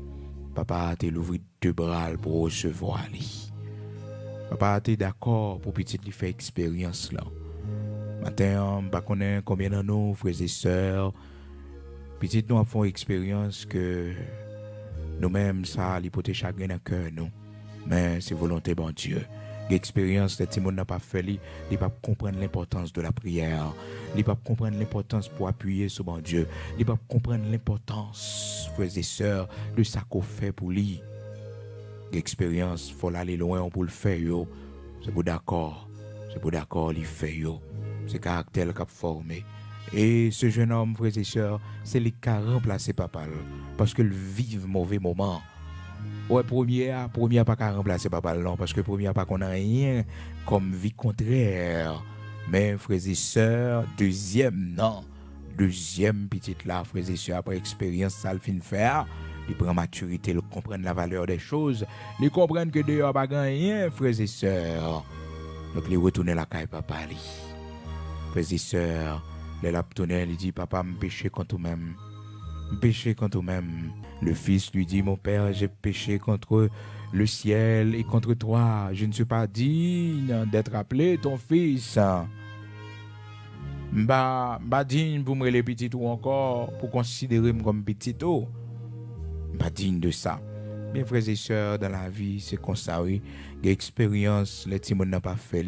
Papa a ouvert deux bras pour recevoir. Papa a été d'accord pour petit lui faire expérience là. Maintenant, je ne connais pas combien de nous, frères et sœurs, petit nous avons fait expérience que nous-mêmes, ça, l'hypothèse chagrin dans le cœur, nous. Mais c'est volonté bon Dieu. L'expérience de Timon n'a pas fait, il ne pas comprendre l'importance de la prière. Il ne pas comprendre l'importance pour appuyer sur bon Dieu. Il ne pas comprendre l'importance, frères et sœurs, de ça qu'on fait pour lui. L'expérience, il faut aller loin pour le faire. C'est pour d'accord. Il fait. C'est caractère qu'il a formé. Et ce jeune homme, frères et sœurs, c'est lui qui a remplacé papa. Parce qu'il vit mauvais moment. Ouais, première pas qu'à remplacer papa non, parce que première pas qu'on a rien comme vie contraire. Mais frères et sœurs, deuxième petite là, frères et sœurs, après expérience ça le fin faire, il prend maturité, il comprend la valeur des choses, il comprend que dehors pas rien, frères et sœurs. Donc il retourne la caille papa li. Frères et sœurs, il a retourné, il dit papa me péché contre toi-même. Péché contre toi-même. Le fils lui dit, mon père, j'ai péché contre le ciel et contre toi. Je ne suis pas digne d'être appelé ton fils. Bah digne pour me les petits ou encore, pour considérer comme petit ou. Pas digne de ça. Mes frères et sœurs, dans la vie, c'est comme ça, oui. L'expérience, les petits n'ont pas fait.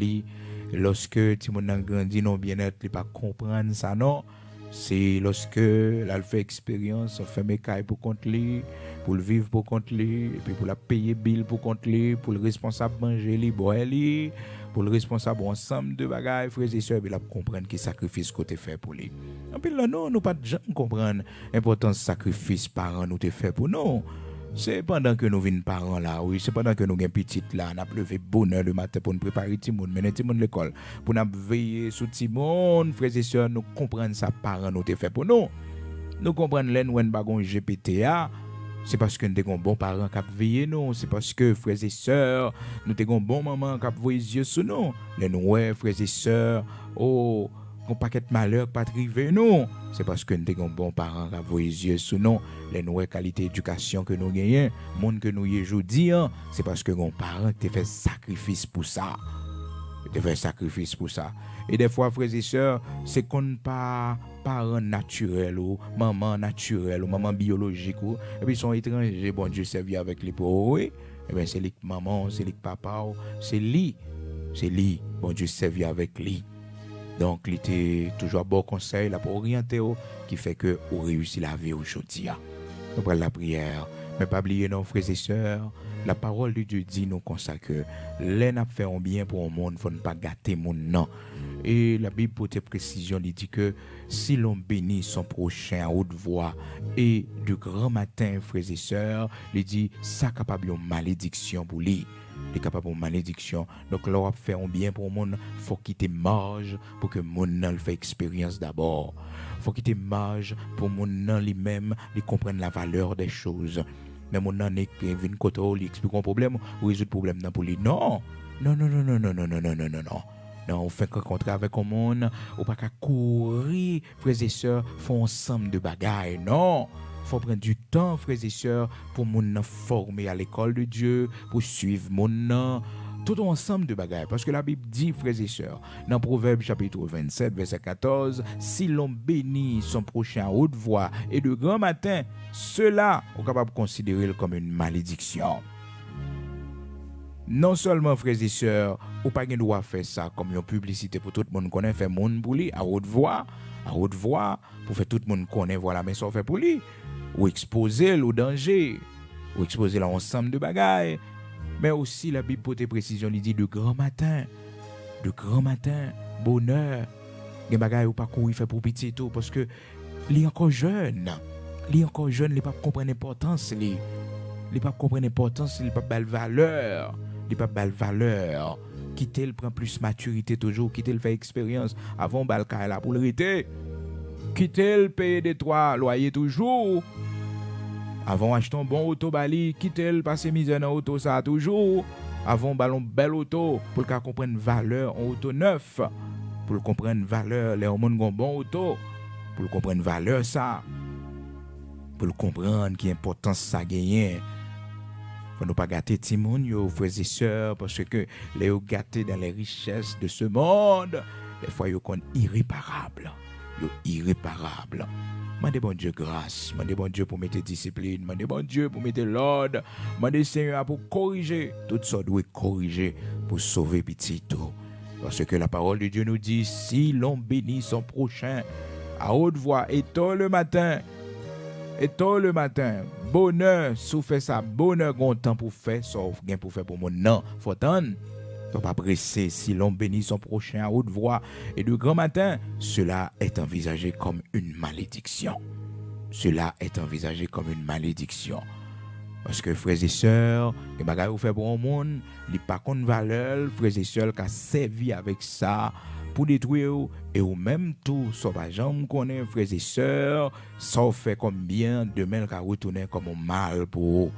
Lorsque Timon a grandi, non bien-être, il pas comprendre ça, non. C'est lorsque là fait expérience, on fait mes cailles pour compte lui, pour le vivre pour compte lui, et puis pour la payer bill pour compte lui, pour le responsable manger lui, boire lui, pour le responsable ensemble de bagages, frères et sœurs, il a comprendre que sacrifice côté fait pour lui. En plus là non, nous pas jamais comprendre l'importance sacrifice parents nous te fait pour nous. C'est pendant que nous venons parents là, oui, c'est pendant que nous sommes petites là, nous avons levé bonheur le matin pour nous préparer Timon, mener Timon à l'école, pour nous veiller sur Timon, frères et sœurs, nous comprenons ça parents nous te fait pour nous. Nous comprenons l'en when bagon GPTA, c'est parce que nous avons bon parents qui veillent nous, c'est parce que frères et sœurs, nous avons bon maman qui voit les yeux sur nous. Les nous frères et sœurs, oh, qu'on paquet malheur pas arriver nous. C'est parce que nous avons bon parents qui voient les yeux sur nous. Les nouvelles qualités d'éducation que nous gagnons, monde que nous y aujourd'hui, c'est parce que nos parents te fait sacrifice pour ça. Te fait sacrifice pour ça. Et des fois, frères et sœurs, c'est qu'on pas parents naturels ou maman naturelle ou maman biologique ou et puis ils sont étrangers, bon Dieu servi avec les pauvres. Et bien c'est lui maman, c'est lui papa, c'est lui, bon Dieu servi avec lui. Donc, il était toujours bon conseil là pour orienter qui fait que vous réussissez la vie aujourd'hui. Nous prenons la prière. Mais pas oublier nos frères et sœurs, la parole de Dieu dit nous comme ça que l'un a fait un bien pour le monde, il ne faut pas gâter mon nom. Et la Bible pour tes précisions, il dit que si l'on bénit son prochain à haute voix et de grand matin, frères et sœurs, il dit ça capable de malédiction pour lui. Il est capable de malédiction. Donc, là, on fait un bien pour le monde. Il faut quitter marge pour que le monde le fait expérience d'abord. Il faut quitter marge pour que le monde lui-même comprenne la valeur des choses. Mais mon nan n'est pas venu côté il explique un problème ou résout le problème pour lui. Non. Non. Non, on fait un contrat avec un monde, ou pas qu'à courir, frères et sœurs, font ensemble de bagailles. Non. Faut prendre du temps, frères et sœurs, pour mon former à l'école de Dieu, pour suivre mon nom. tout un ensemble de bagages. Parce que la Bible dit, frères et sœurs, dans Proverbe chapitre 27, verset 14, si l'on bénit son prochain à haute voix et de grand matin, cela, on est capable de considérer comme une malédiction. Non seulement, frères et sœurs, ou pas droit faire ça comme une publicité pour tout le monde connaît, faire monde pour lui, à haute voix, pour faire tout le monde connaît, voilà, mais ça fait pour lui, ou exposer au danger, ou exposer l'ensemble de bagailles, mais aussi la Bible pour tes précisions, il dit de grand matin, bonheur, les bagailles ou pas courir faire pour petit tout, parce que il est encore jeune, il pas comprendre l'importance, il pas comprendre l'importance, il pas belle valeur. Il pas belle valeur. Quitter le prend plus maturité toujours, quitter le fait expérience avant balka la pour le rester. Quitter le payer des trois loyers toujours. Avant acheter un bon auto bali, quitter le passer misère dans auto ça toujours. Avant ballon belle auto pour le comprendre valeur en auto neuf. Pour le comprendre valeur les hommes ont bon auto. Pour le comprendre valeur ça. Pour le comprendre qui importance ça gagner. Faut ne pas gâter Timon, yo frères et sœurs, parce que les gâtés dans les richesses de ce monde, des fois yo sont irréparables. Mandez bon Dieu grâce, mandez bon Dieu pour mettre discipline, mandez bon Dieu pour mettre l'ordre, mandez Seigneur pour corriger, tout ça doit corriger pour sauver petit tout. Parce que la parole de Dieu nous dit, si l'on bénit son prochain à haute voix et tôt le matin, bonheur, sous fait ça, bonheur, gon temps pour faire, sauf gain pour faire pour mon non, faut attendre. Faut pas presser, si l'on bénit son prochain à haute voix et de grand matin, cela est envisagé comme une malédiction. Parce que frères et sœurs, les bagages vous fait pour un monde, les pas contre valeur, frères et sœurs qui a servi avec ça pour détruire et ou même tout sauvage connaît frères et sœurs, ça fait comme bien demain qu'a retourner comme un mal pour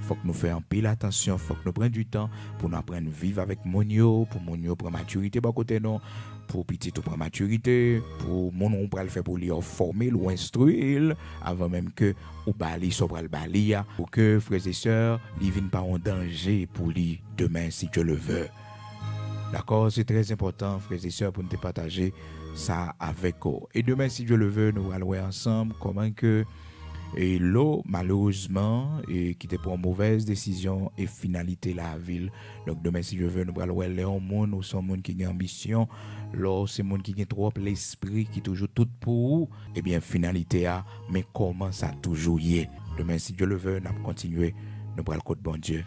faut que nous fassions pile attention, faut que nous prenions du temps pour nous apprendre à vivre avec monio, pour monio pour maturité par côté non, pour petit ou pour maturité, pour mon on peut le faire pour lui former ou instruire avant même que ou bali sobre le bali pour que frères et sœurs, ils viennent pas en danger pour lui demain si Dieu le veut. D'accord, c'est très important frères et sœurs pour nous partager ça avec vous. Et demain si Dieu le veut, nous allons voir ensemble comment que et l'eau, malheureusement, et qui était pour une mauvaise décision et finalité la ville. Donc, demain, si je veux, nous allons voir les monde ou son monde qui a ambition, là, c'est monde qui a trop l'esprit, qui toujours tout pour, eh bien, finalité a, mais comment ça toujours y est. Demain, si Dieu le veut, nous allons continuer, nous allons côté bon Dieu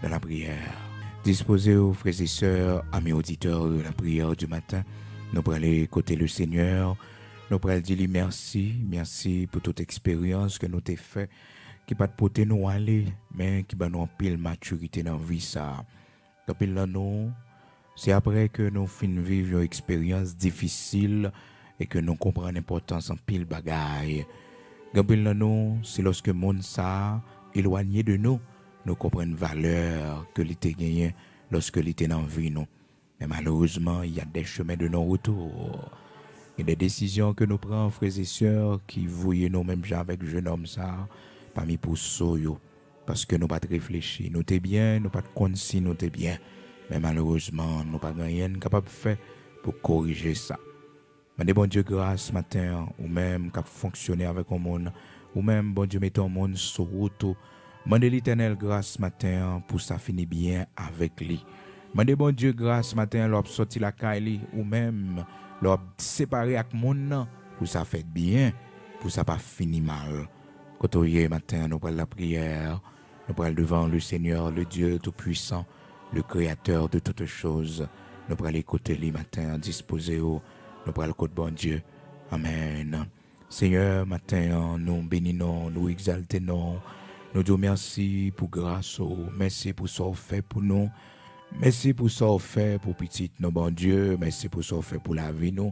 dans la prière. Disposez aux frères et sœurs, amis auditeurs de la prière du matin, nous allons aller écouter le Seigneur. Nous allons dire merci pour toute expérience que nous avons fait, qui pas de porter nous aller, mais qui va nous en pile maturité dans la vie ça. Depuis là nous, c'est après que nous finissons vivre une expérience difficile et que nous comprenons l'importance en pile bagaille. Depuis là nous, c'est lorsque le monde ça éloigné de nous, nous comprenons la valeur que l'été gagné lorsque l'été dans la vie nous. Mais malheureusement, il y a des chemins de non-retour. Il y a des décisions que nous prenons, frères et sœurs, qui voyaient nous-mêmes avec le jeune homme ça, parmi pour soyo, parce que nous pas réfléchir. Nous t'es bien, nous pas de consi, nous t'es bien. Mais malheureusement, nous pas rien capable de faire pour corriger ça. Mais bon Dieu grâce matin, ou même qui fonctionner avec un monde, ou même bon Dieu mettons un monde sur route. Mandez l'Éternel grâce matin pour ça finir bien avec lui. Mandez bon Dieu grâce matin, l'op sorti la caille ou même l'op séparé avec monde pour ça fait bien, pour ça pas finir mal. Quand on y est matin, nous prenons la prière, nous prenons devant le Seigneur, le Dieu tout-puissant, le Créateur de toutes choses. Nous prenons écouter les matins, disposer nous prenons le côté bon Dieu. Amen. Seigneur, matin, nous bénissons, nous exaltons, nous disons merci pour grâce, merci pour ce que fait pour nous. Merci pour ce que fait pour petit nous, bon Dieu. Merci pour ce que fait pour la vie nous.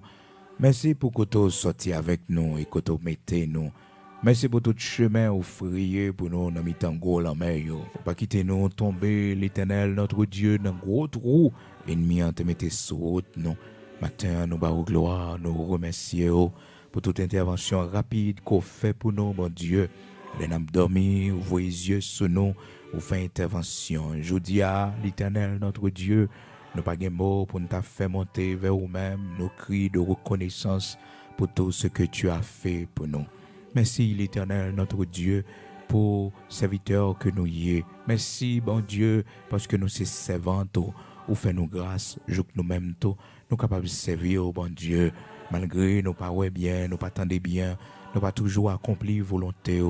Merci pour que tu sorti avec nous et que tu mettez nous. Merci pour tout chemin offrié pour nous dans mitango la mer. Pour pas quitter nous tomber l'Éternel notre Dieu dans gros trou. Ennemi en te mettre sur route nous. Matin nous bas gloire, nous remercions pour toute intervention rapide qu'on fait pour nous, bon Dieu. Les âmes dormi, ouvrez les yeux sur nous, ou fait intervention. Je dis à l'Éternel, notre Dieu, nous pas de mots pour nous faire monter vers nous-mêmes, nos cris de reconnaissance pour tout ce que tu as fait pour nous. Merci l'Éternel, notre Dieu, pour serviteurs que nous y est. Merci, bon Dieu, parce que nous sommes servants, ou fait nous grâce, je que nous-mêmes, nous capables de servir, bon Dieu, malgré nous pas ouais bien, nous pas tendez bien, nous pas toujours accompli volonté,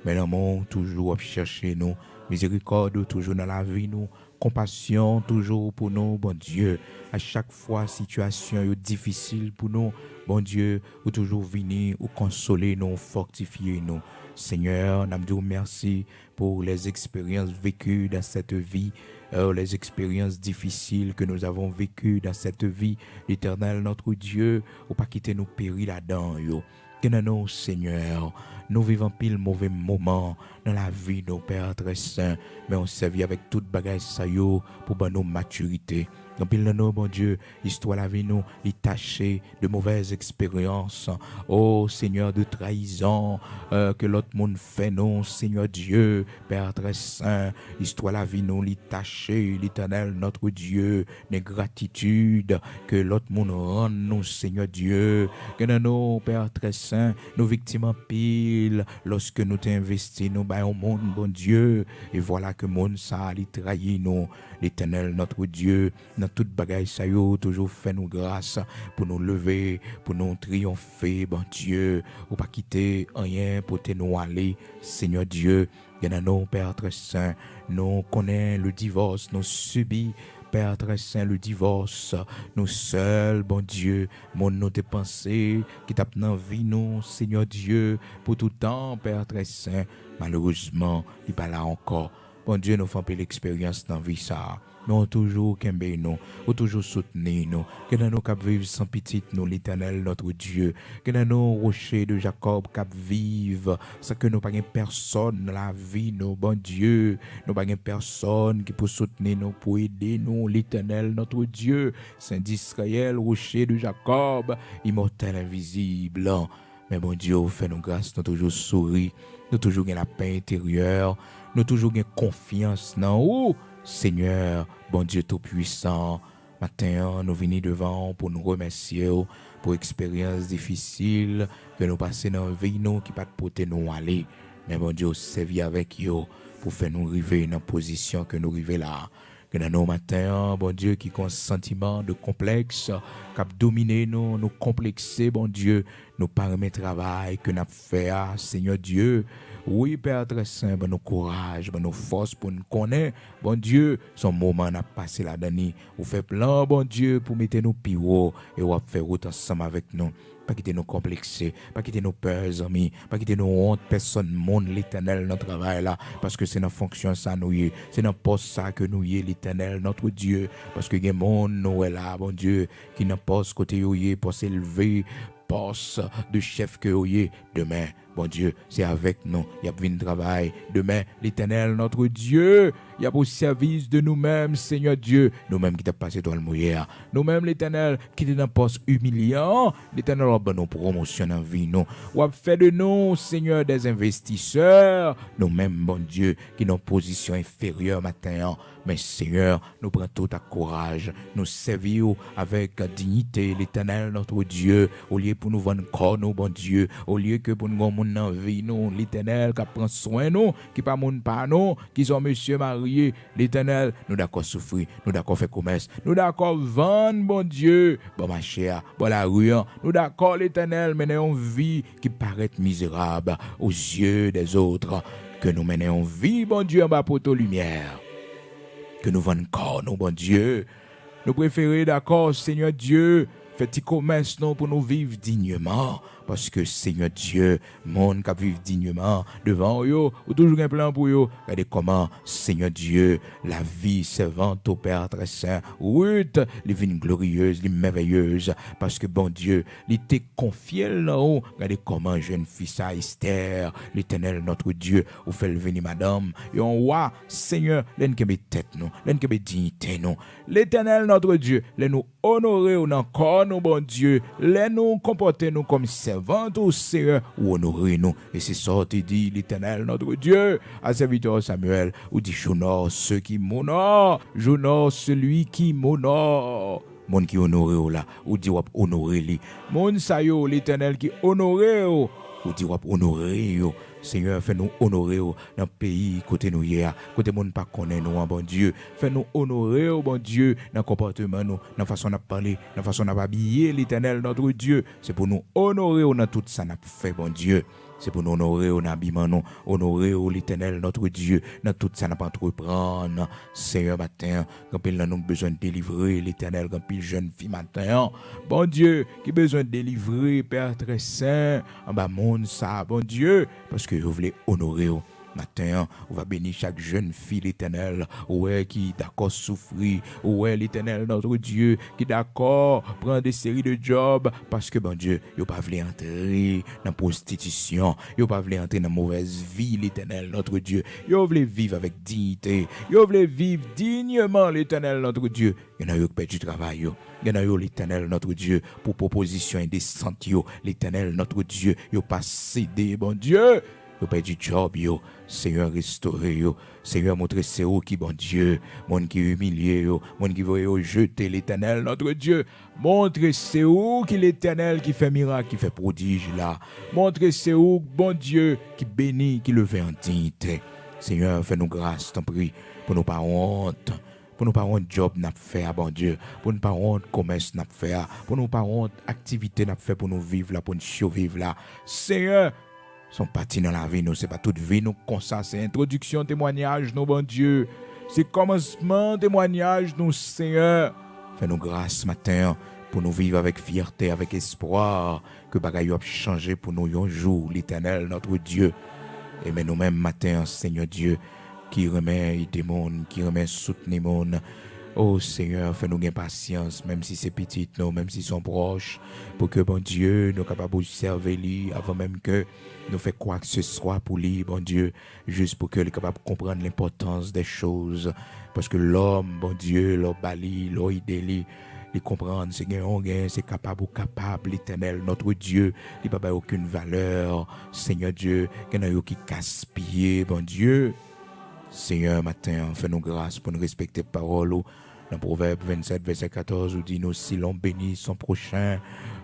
mais l'amour toujours chercher nous, miséricorde toujours dans la vie nous, compassion toujours pour nous, bon Dieu. À chaque fois, situation difficile pour nous, bon Dieu, ou toujours venir, ou consoler nous, fortifier nous. Seigneur, nous te merci pour les expériences vécues dans cette vie, les expériences difficiles que nous avons vécues dans cette vie. L'Éternel, notre Dieu, ou pas quitter nous périr là-dedans, yo. Que nous, Seigneur, nous vivons pile mauvais moments dans la vie de nos pères très saints, mais on servit avec toute bagage ça yo pour nos maturité. En pile de nous, bon Dieu, histoire la vie nous, est tachée de mauvaises expériences. Oh Seigneur, de trahison que l'autre monde fait, non, Seigneur Dieu, Père très saint, histoire la vie nous, est tachée, l'Éternel, notre Dieu, d'ingratitude que l'autre monde rend nous, Seigneur Dieu, que nous, Père très saint, nos victimes en pile, lorsque nous t'investissons, nous baillons au monde, bon Dieu, et voilà que monde ça, il trahit nous, l'Éternel, notre Dieu, dans toute bagaille ça yo toujours fait nous grâce pour nous lever, pour nous triompher, bon Dieu, ou pas quitter rien pour te nous aller, Seigneur Dieu. Il y en a nos Père très saint, nous connaissons le divorce, nous subis Père très saint, le divorce, nous seuls, bon Dieu, mon nous tes pensées qui tapent dans vie nous, Seigneur Dieu, pour tout temps, Père très saint, malheureusement, il n'est pas là encore. Bon Dieu, nous faisons l'expérience dans la vie ça. Nous toujours kembe nous, ou toujours soutenir nous, que dans nos cap vivre sans petite nous, l'Éternel notre Dieu, que dans nos rochers de Jacob cap vivre, sans que nous pas personne dans la vie nous, bon Dieu, nous pas personne qui peut soutenir nous, pour aider nous, l'Éternel notre Dieu, Saint d'Israël, rocher de Jacob, immortel invisible. Mais bon Dieu, fait nous grâce, nous toujours sourire, nous toujours la paix intérieure, nous toujours confiance dans vous. Seigneur, bon Dieu tout-puissant, matin, nous venons devant pour nous remercier pour l'expérience difficile que nous passons dans la vie, nous qui pas de nous aller. Mais bon Dieu, servi avec vous pour faire nous arriver dans la position que nous arrivons là. Que dans nos matins, bon Dieu, qui ont un sentiment de complexe, qui a dominé nous, nous complexer, bon Dieu, nous parmi travail que nous avons fait, Seigneur Dieu. Oui, Père très saint, bon, nos courage, bon, nos forces pour nous connaître, bon Dieu, son moment n'a passé là-dedans. Vous faites plein, bon Dieu, pour mettre nos pieds et vous faire route ensemble avec nous. Pas quitter nos complexés, pas quitter nos peurs, amis, pas quitter nos hontes, personne, monde, l'Éternel, notre travail là, parce que c'est notre fonction ça nous y est, c'est notre poste ça que nous y est, l'Éternel, notre Dieu, parce que les monde nous est là, bon Dieu, qui n'a pas ce côté y est pour s'élever, poste de chef que vous y est demain. Bon Dieu, c'est avec nous. Il y a un travail. Demain, l'Éternel, notre Dieu, il y a pour service de nous-mêmes, Seigneur Dieu. Nous-mêmes qui t'as passé dans le mouillé. Nous-mêmes, l'Éternel, qui est dans un poste humiliant. L'Éternel a nos promotions dans la vie. Nous a fait de nous, Seigneur, des investisseurs. Nous-mêmes, bon Dieu, qui sont en position inférieure matin. Mais Seigneur, nous prenons tout à courage. Nous servons avec dignité, l'Éternel, notre Dieu. Au lieu pour nous vendre corps, nous, bon Dieu. Au lieu que pour nous dans la vie, nous, l'Éternel qui prend soin nous, qui pas moun pas nous, qui sont monsieur mariés, l'Éternel, nous d'accord souffrir, nous d'accord faire commerce, nous d'accord vendre, bon Dieu, bon ma chère, bon la rue, nous d'accord l'Éternel, menons une vie qui paraît misérable aux yeux des autres, que nous menons une vie, bon Dieu, en bas pour ta lumière, que nous vendons corps, nous, bon Dieu, nous préférons d'accord, Seigneur Dieu, faites commerce non pour nous vivre dignement. Parce que Seigneur Dieu, monde qui vit dignement devant eux, ou toujours un plan pour eux. Regardez comment, Seigneur Dieu, la vie servante au Père très saint, Ruth, les vignes glorieuses, les merveilleuses, parce que bon Dieu, il était confié là-haut. Regardez comment, jeune fille, ça, Esther, l'Éternel, notre Dieu, ou fait venir madame, et on voit, Seigneur, l'un qui met tête, nous, l'un qui met dignité, nous, l'Éternel, notre Dieu, les nous honorer ou encore, nous, bon Dieu, les nous comporter, nous, comme servants. devant toi, Seigneur, ou honorer nous. Et c'est ça, tu dis, l'Éternel, notre Dieu, à serviteur Samuel, ou dit, j'honore ceux qui m'honorent, j'honore celui qui m'honore. Mon qui honore là, ou dit, wap honorer li. Mon sa yo, l'Éternel qui honore, ou dit, wap honorer yo. Seigneur, fais-nous honorer dans le pays côté nous hier, côté monde pas connaît nous, bon Dieu. Fais-nous honorer, bon Dieu, dans le comportement nous, dans la façon de parler, dans la façon d'habiller l'Éternel, notre Dieu. C'est pour nous honorer dans tout ça n'a fait, bon Dieu. C'est pour nous honorer au habillement, nous honorer l'Éternel, notre Dieu, dans tout ça n'a pas entreprendre. Seigneur, matin, quand il a besoin de délivrer l'Éternel, quand il jeune fille matin, bon Dieu, qui a besoin de délivrer, Père très saint, en bas monde ça, bon Dieu, parce que vous voulez honorer. Matin, on va bénir chaque jeune fille l'Éternel, ouais, qui d'accord souffrir, ouais, l'Éternel, notre Dieu, qui d'accord prendre des séries de jobs, parce que, bon Dieu, il pas voulu entrer dans la prostitution, il pas voulu entrer dans la mauvaise vie, l'Éternel, notre Dieu, il voulait vivre avec dignité, il voulait vivre dignement, l'Éternel, notre Dieu. Il y en a qui perdu du travail, il y en a l'Éternel, notre Dieu, pour proposition indécente, l'Éternel, notre Dieu, il pas cédé, bon Dieu. Yo pas du job yo, Seigneur restaurer yo, Seigneur montrer c'est où qui bon Dieu, monde qui humilié yo, monde qui veut jeter l'Éternel notre Dieu, montrer c'est où qui l'Éternel qui fait miracle, qui fait prodige là, montrer c'est où bon Dieu qui bénit, qui le fait en dignité. Seigneur, fais-nous grâce, t'en prie, pour nous pas honte. Pour nous pas honte job n'a fait bon Dieu, pour nous pas honte commerce n'a fait, pour nous pas honte activité n'a fait pour nous vivre là, pour nous survivre là. Seigneur, sont partis dans la vie, nous, c'est pas toute vie, nous, comme ça, c'est introduction, témoignage, nous, bon Dieu. C'est commencement, témoignage, nous, Seigneur. Fais-nous grâce ce matin pour nous vivre avec fierté, avec espoir, que bagaille a changé pour nous un jour, l'Éternel, notre Dieu. Et mais nous-mêmes, matin, Seigneur Dieu, qui remet des mondes, qui remet soutenir les mondes. Oh Seigneur, fais-nous gagner patience, même si c'est petit, nous, même s'ils sont proches, pour que, bon Dieu, nous capables de servir lui avant même que nous fassions quoi que ce soit pour lui, bon Dieu, juste pour que nous capables de comprendre l'importance des choses. Parce que l'homme, bon Dieu, l'homme bali, l'homme idéli, les comprendre, c'est gain, c'est capable ou capable, l'Éternel, notre Dieu, il n'y a pas aucune valeur, Seigneur Dieu, qu'il y en a qui gaspillent, bon Dieu. Seigneur, matin, fais-nous grâce pour nous respecter parole. Dans Proverbe 27, verset 14, où dit nous, si l'on bénit son prochain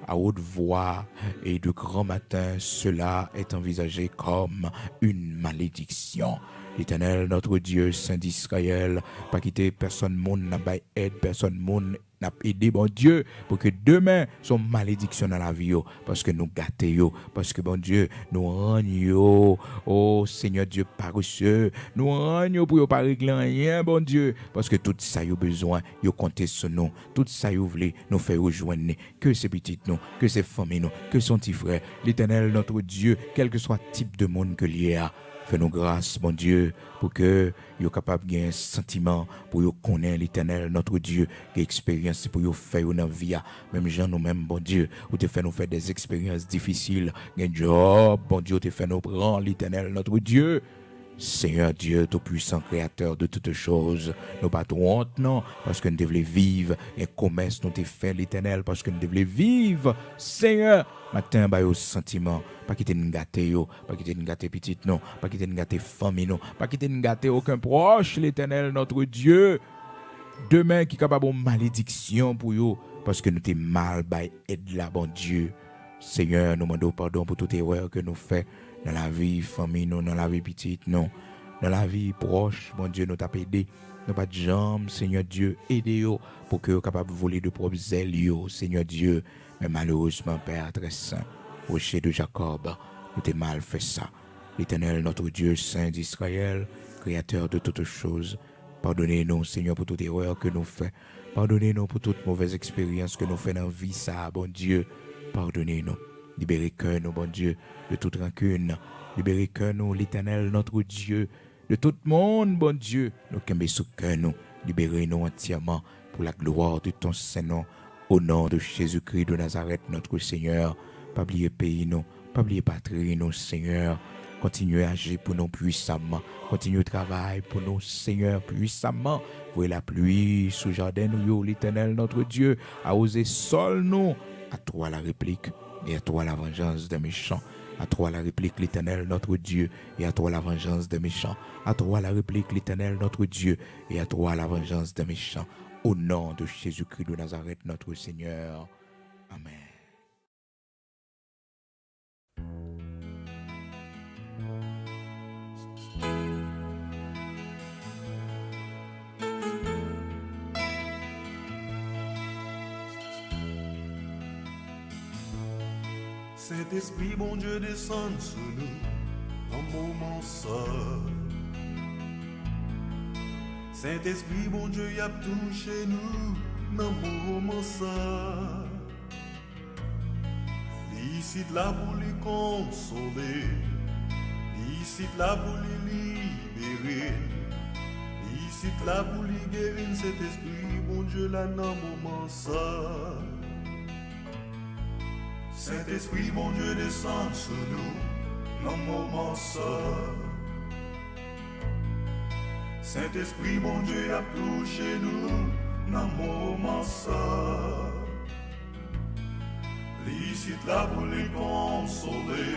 à haute voix et de grand matin, cela est envisagé comme une malédiction. L'Éternel, notre Dieu, Saint d'Israël, pas quitter personne monde n'a pas aide, personne monde n'a aidé, bon Dieu, pour que demain, son malédiction dans la vie, parce que nous gâtons, parce que, bon Dieu, nous rendons, oh Seigneur Dieu, paresseux, nous rendons pour ne pas régler rien, bon Dieu, parce que tout ça, y a besoin, y a compté sur nous, tout ça, y a voulu nous faire rejoindre, que ces petites nous, que ces familles nous, que son petit frère, l'Éternel, notre Dieu, quel que soit le type de monde que l'il y a. Fais-nous grâce, mon Dieu, pour que vous capable de gagner un sentiment, pour que connaître l'Éternel, notre Dieu, qui expérience pour vous faire dans la vie. Même gens nous-mêmes, bon Dieu, vous te fait nous faire des expériences difficiles. Un job, bon Dieu, te fait nous prendre l'Éternel, notre Dieu. Seigneur Dieu, tout-puissant créateur de toutes choses, nous pas trop honte, non, parce que nous devons vivre et commerce, nous te fait l'Éternel, parce que nous devons vivre, Seigneur, matin, bah, au sentiment, pas quitter nous gâter, pas quitter nous gâter petite, non, pas quitter nous gâter famille, non, pas quitter nous gâter aucun proche, l'Éternel, notre Dieu, demain, qui est capable de malédiction pour vous, parce que nous t'es mal, bah, aide là, bon Dieu, Seigneur, nous demandons pardon pour toute erreur que nous faisons. Dans la vie famille, non, dans la vie petite, non. Dans la vie proche, mon Dieu, nous t'a aidé. Nous pas de jambes, Seigneur Dieu, aidez-nous pour que vous capables de voler de propres ailes, Seigneur Dieu. Mais malheureusement, Père très saint, rocher de Jacob, nous t'ai mal fait ça. L'Éternel, notre Dieu, Saint d'Israël, Créateur de toutes choses, pardonnez-nous, Seigneur, pour toute erreur que nous faisons. Pardonnez-nous pour toute mauvaise expérience que nous faisons dans la vie, ça, bon Dieu. Pardonnez-nous. Libérez cœur nous, bon Dieu, de toute rancune. Libérez cœur nous, l'Éternel, notre Dieu, de tout le monde, bon Dieu. Nous kembe sous cœur nous. Libérez-nous entièrement pour la gloire de ton Saint-Nom. Au nom de Jésus-Christ de Nazareth, notre Seigneur. Pas oublier pays nous, pas oublier patrie nous, Seigneur. Continuez à agir pour nous puissamment. Continuez à travailler pour nous, Seigneur, puissamment. Voyez la pluie sous jardin, nous, l'Éternel, notre Dieu, à oser sol nous. À toi la réplique. Et à toi la vengeance des méchants. À toi la réplique, l'Éternel, notre Dieu. Et à toi la vengeance des méchants. À toi la réplique, l'Éternel, notre Dieu. Et à toi la vengeance des méchants. Au nom de Jésus-Christ de Nazareth, notre Seigneur. Amen. Saint-Esprit, bon Dieu, descend sur nous en moment seul. Saint-Esprit, bon Dieu, y a touché nous dans moment seul. Ici là pour les consoler, ici là pour les libérer, ici là pour les guérir. Saint-Esprit, bon Dieu, là dans moment seul. Saint-Esprit, bon Dieu, descend sur nous, dans le moment seul. Saint-Esprit, bon Dieu, a touché nous, dans le moment seul. Licite là pour les consoler,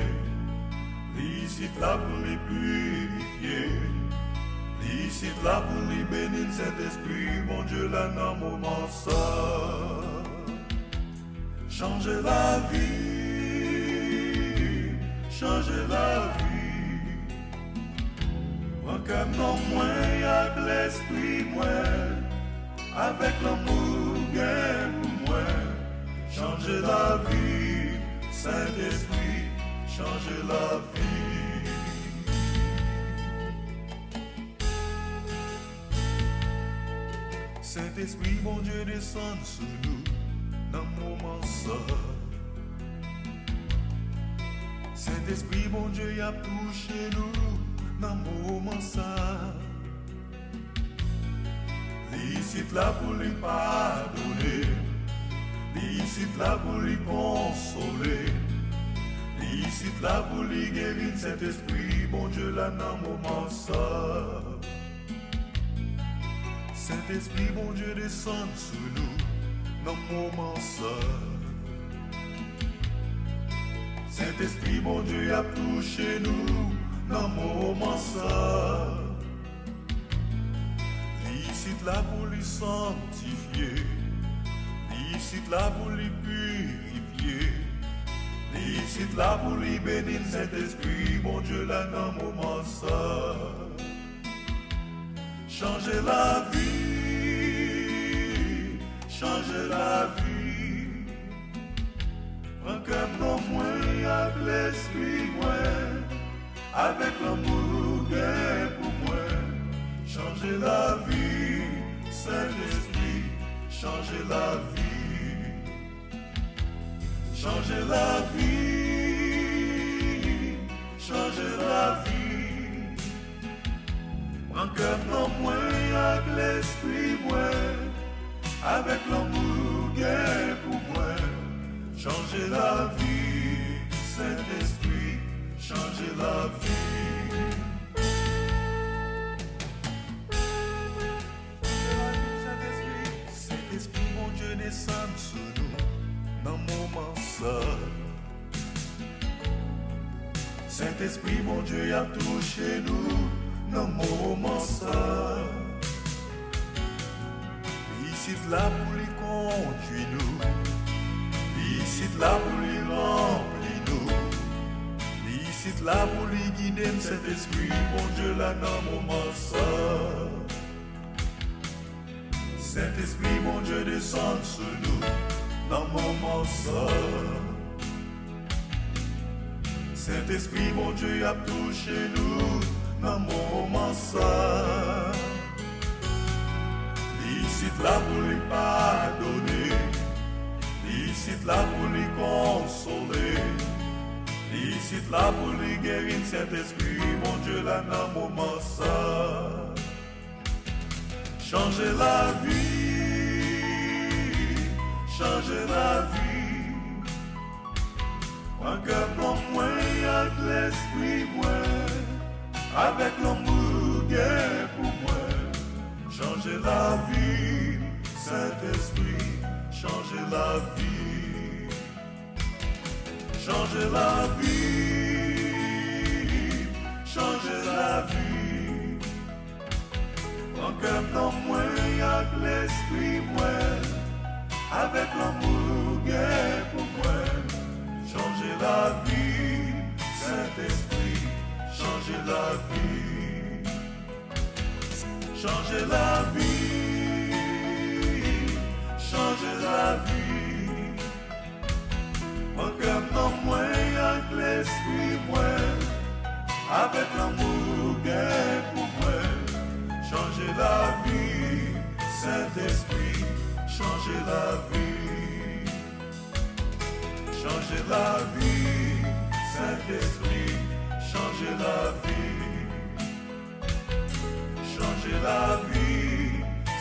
licite là pour les purifier, licite là pour les bénir. Saint-Esprit, bon Dieu, là dans le moment seul. Changer la vie, changer la vie. Comme non moins avec l'esprit moins, avec l'amour gain pour moi. Changer la vie, Saint-Esprit, changer la vie. Saint-Esprit, mon Dieu, descend sur nous dans le moment seul. Saint-Esprit, mon Dieu, y a touché nous dans le moment seul. Licite là pour les pardonner, licite là pour les consoler, licite là pour les guérir. Saint-Esprit, mon Dieu, là dans le moment seul. Saint-Esprit, mon Dieu, descend sur nous dans le moment seul. Saint-Esprit, mon Dieu, a touché nous dans le moment seul. Licite là pour les sanctifier, licite là pour les purifier, licite là pour les bénir. Saint-Esprit, mon Dieu, là dans le moment seul. Changer la vie, changer la vie. Un cœur non moins avec l'esprit moins, avec l'amour gain pour moi. Changer la vie, Saint-Esprit, changer la vie. Changer la vie, changer la vie. Un cœur non moins avec l'esprit moins, avec l'amour gain pour moi. Changer la vie, Saint-Esprit, changer la vie. Saint-Esprit, mon Dieu, descend sur nous dans le moment seul. Saint-Esprit, mon Dieu, a touché nous dans le moment seul. Ici là pour les conduire nous, ici là pour les remplir nous, ici là pour les guider. Saint-Esprit, mon Dieu, là dans le moment seul. Saint-Esprit, mon Dieu, descend sur nous dans le moment seul. Saint-Esprit, mon Dieu, a touché nous dans le moment seul. Ici là pour les pardonner, ici là pour les consoler, ici là pour les guérir. Saint-Esprit, mon Dieu, là dans le moment seul. Changer la vie, changer la vie. Un cœur non moins avec l'esprit moins, avec l'amour gain pour moi. Changer la vie, Saint-Esprit, changer la vie. changer la vie, changer la vie. En cœur dans moi, y'a que l'esprit moi, avec l'amour gain pour moi. Changer la vie, Saint-Esprit, changer la vie. Changer la vie, changer la vie. En cœur dans moi, y'a que l'esprit moi, avec l'amour gain pour moi. Changer la vie, Saint-Esprit, changer la vie. Changer la vie, Saint-Esprit, changer la vie. Changer la vie,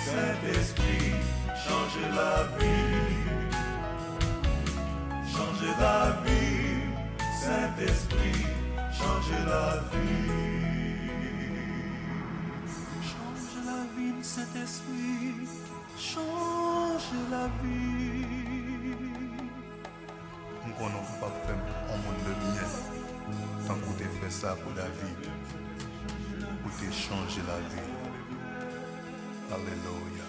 Saint-Esprit, changer la vie. Changer la vie, Saint-Esprit, changer la vie. Changer la vie, Saint-Esprit, changer la vie. Nous connaissons pas faire un monde de bien. Tant que tu fais ça pour la vie, pour te changer la vie. Alléluia.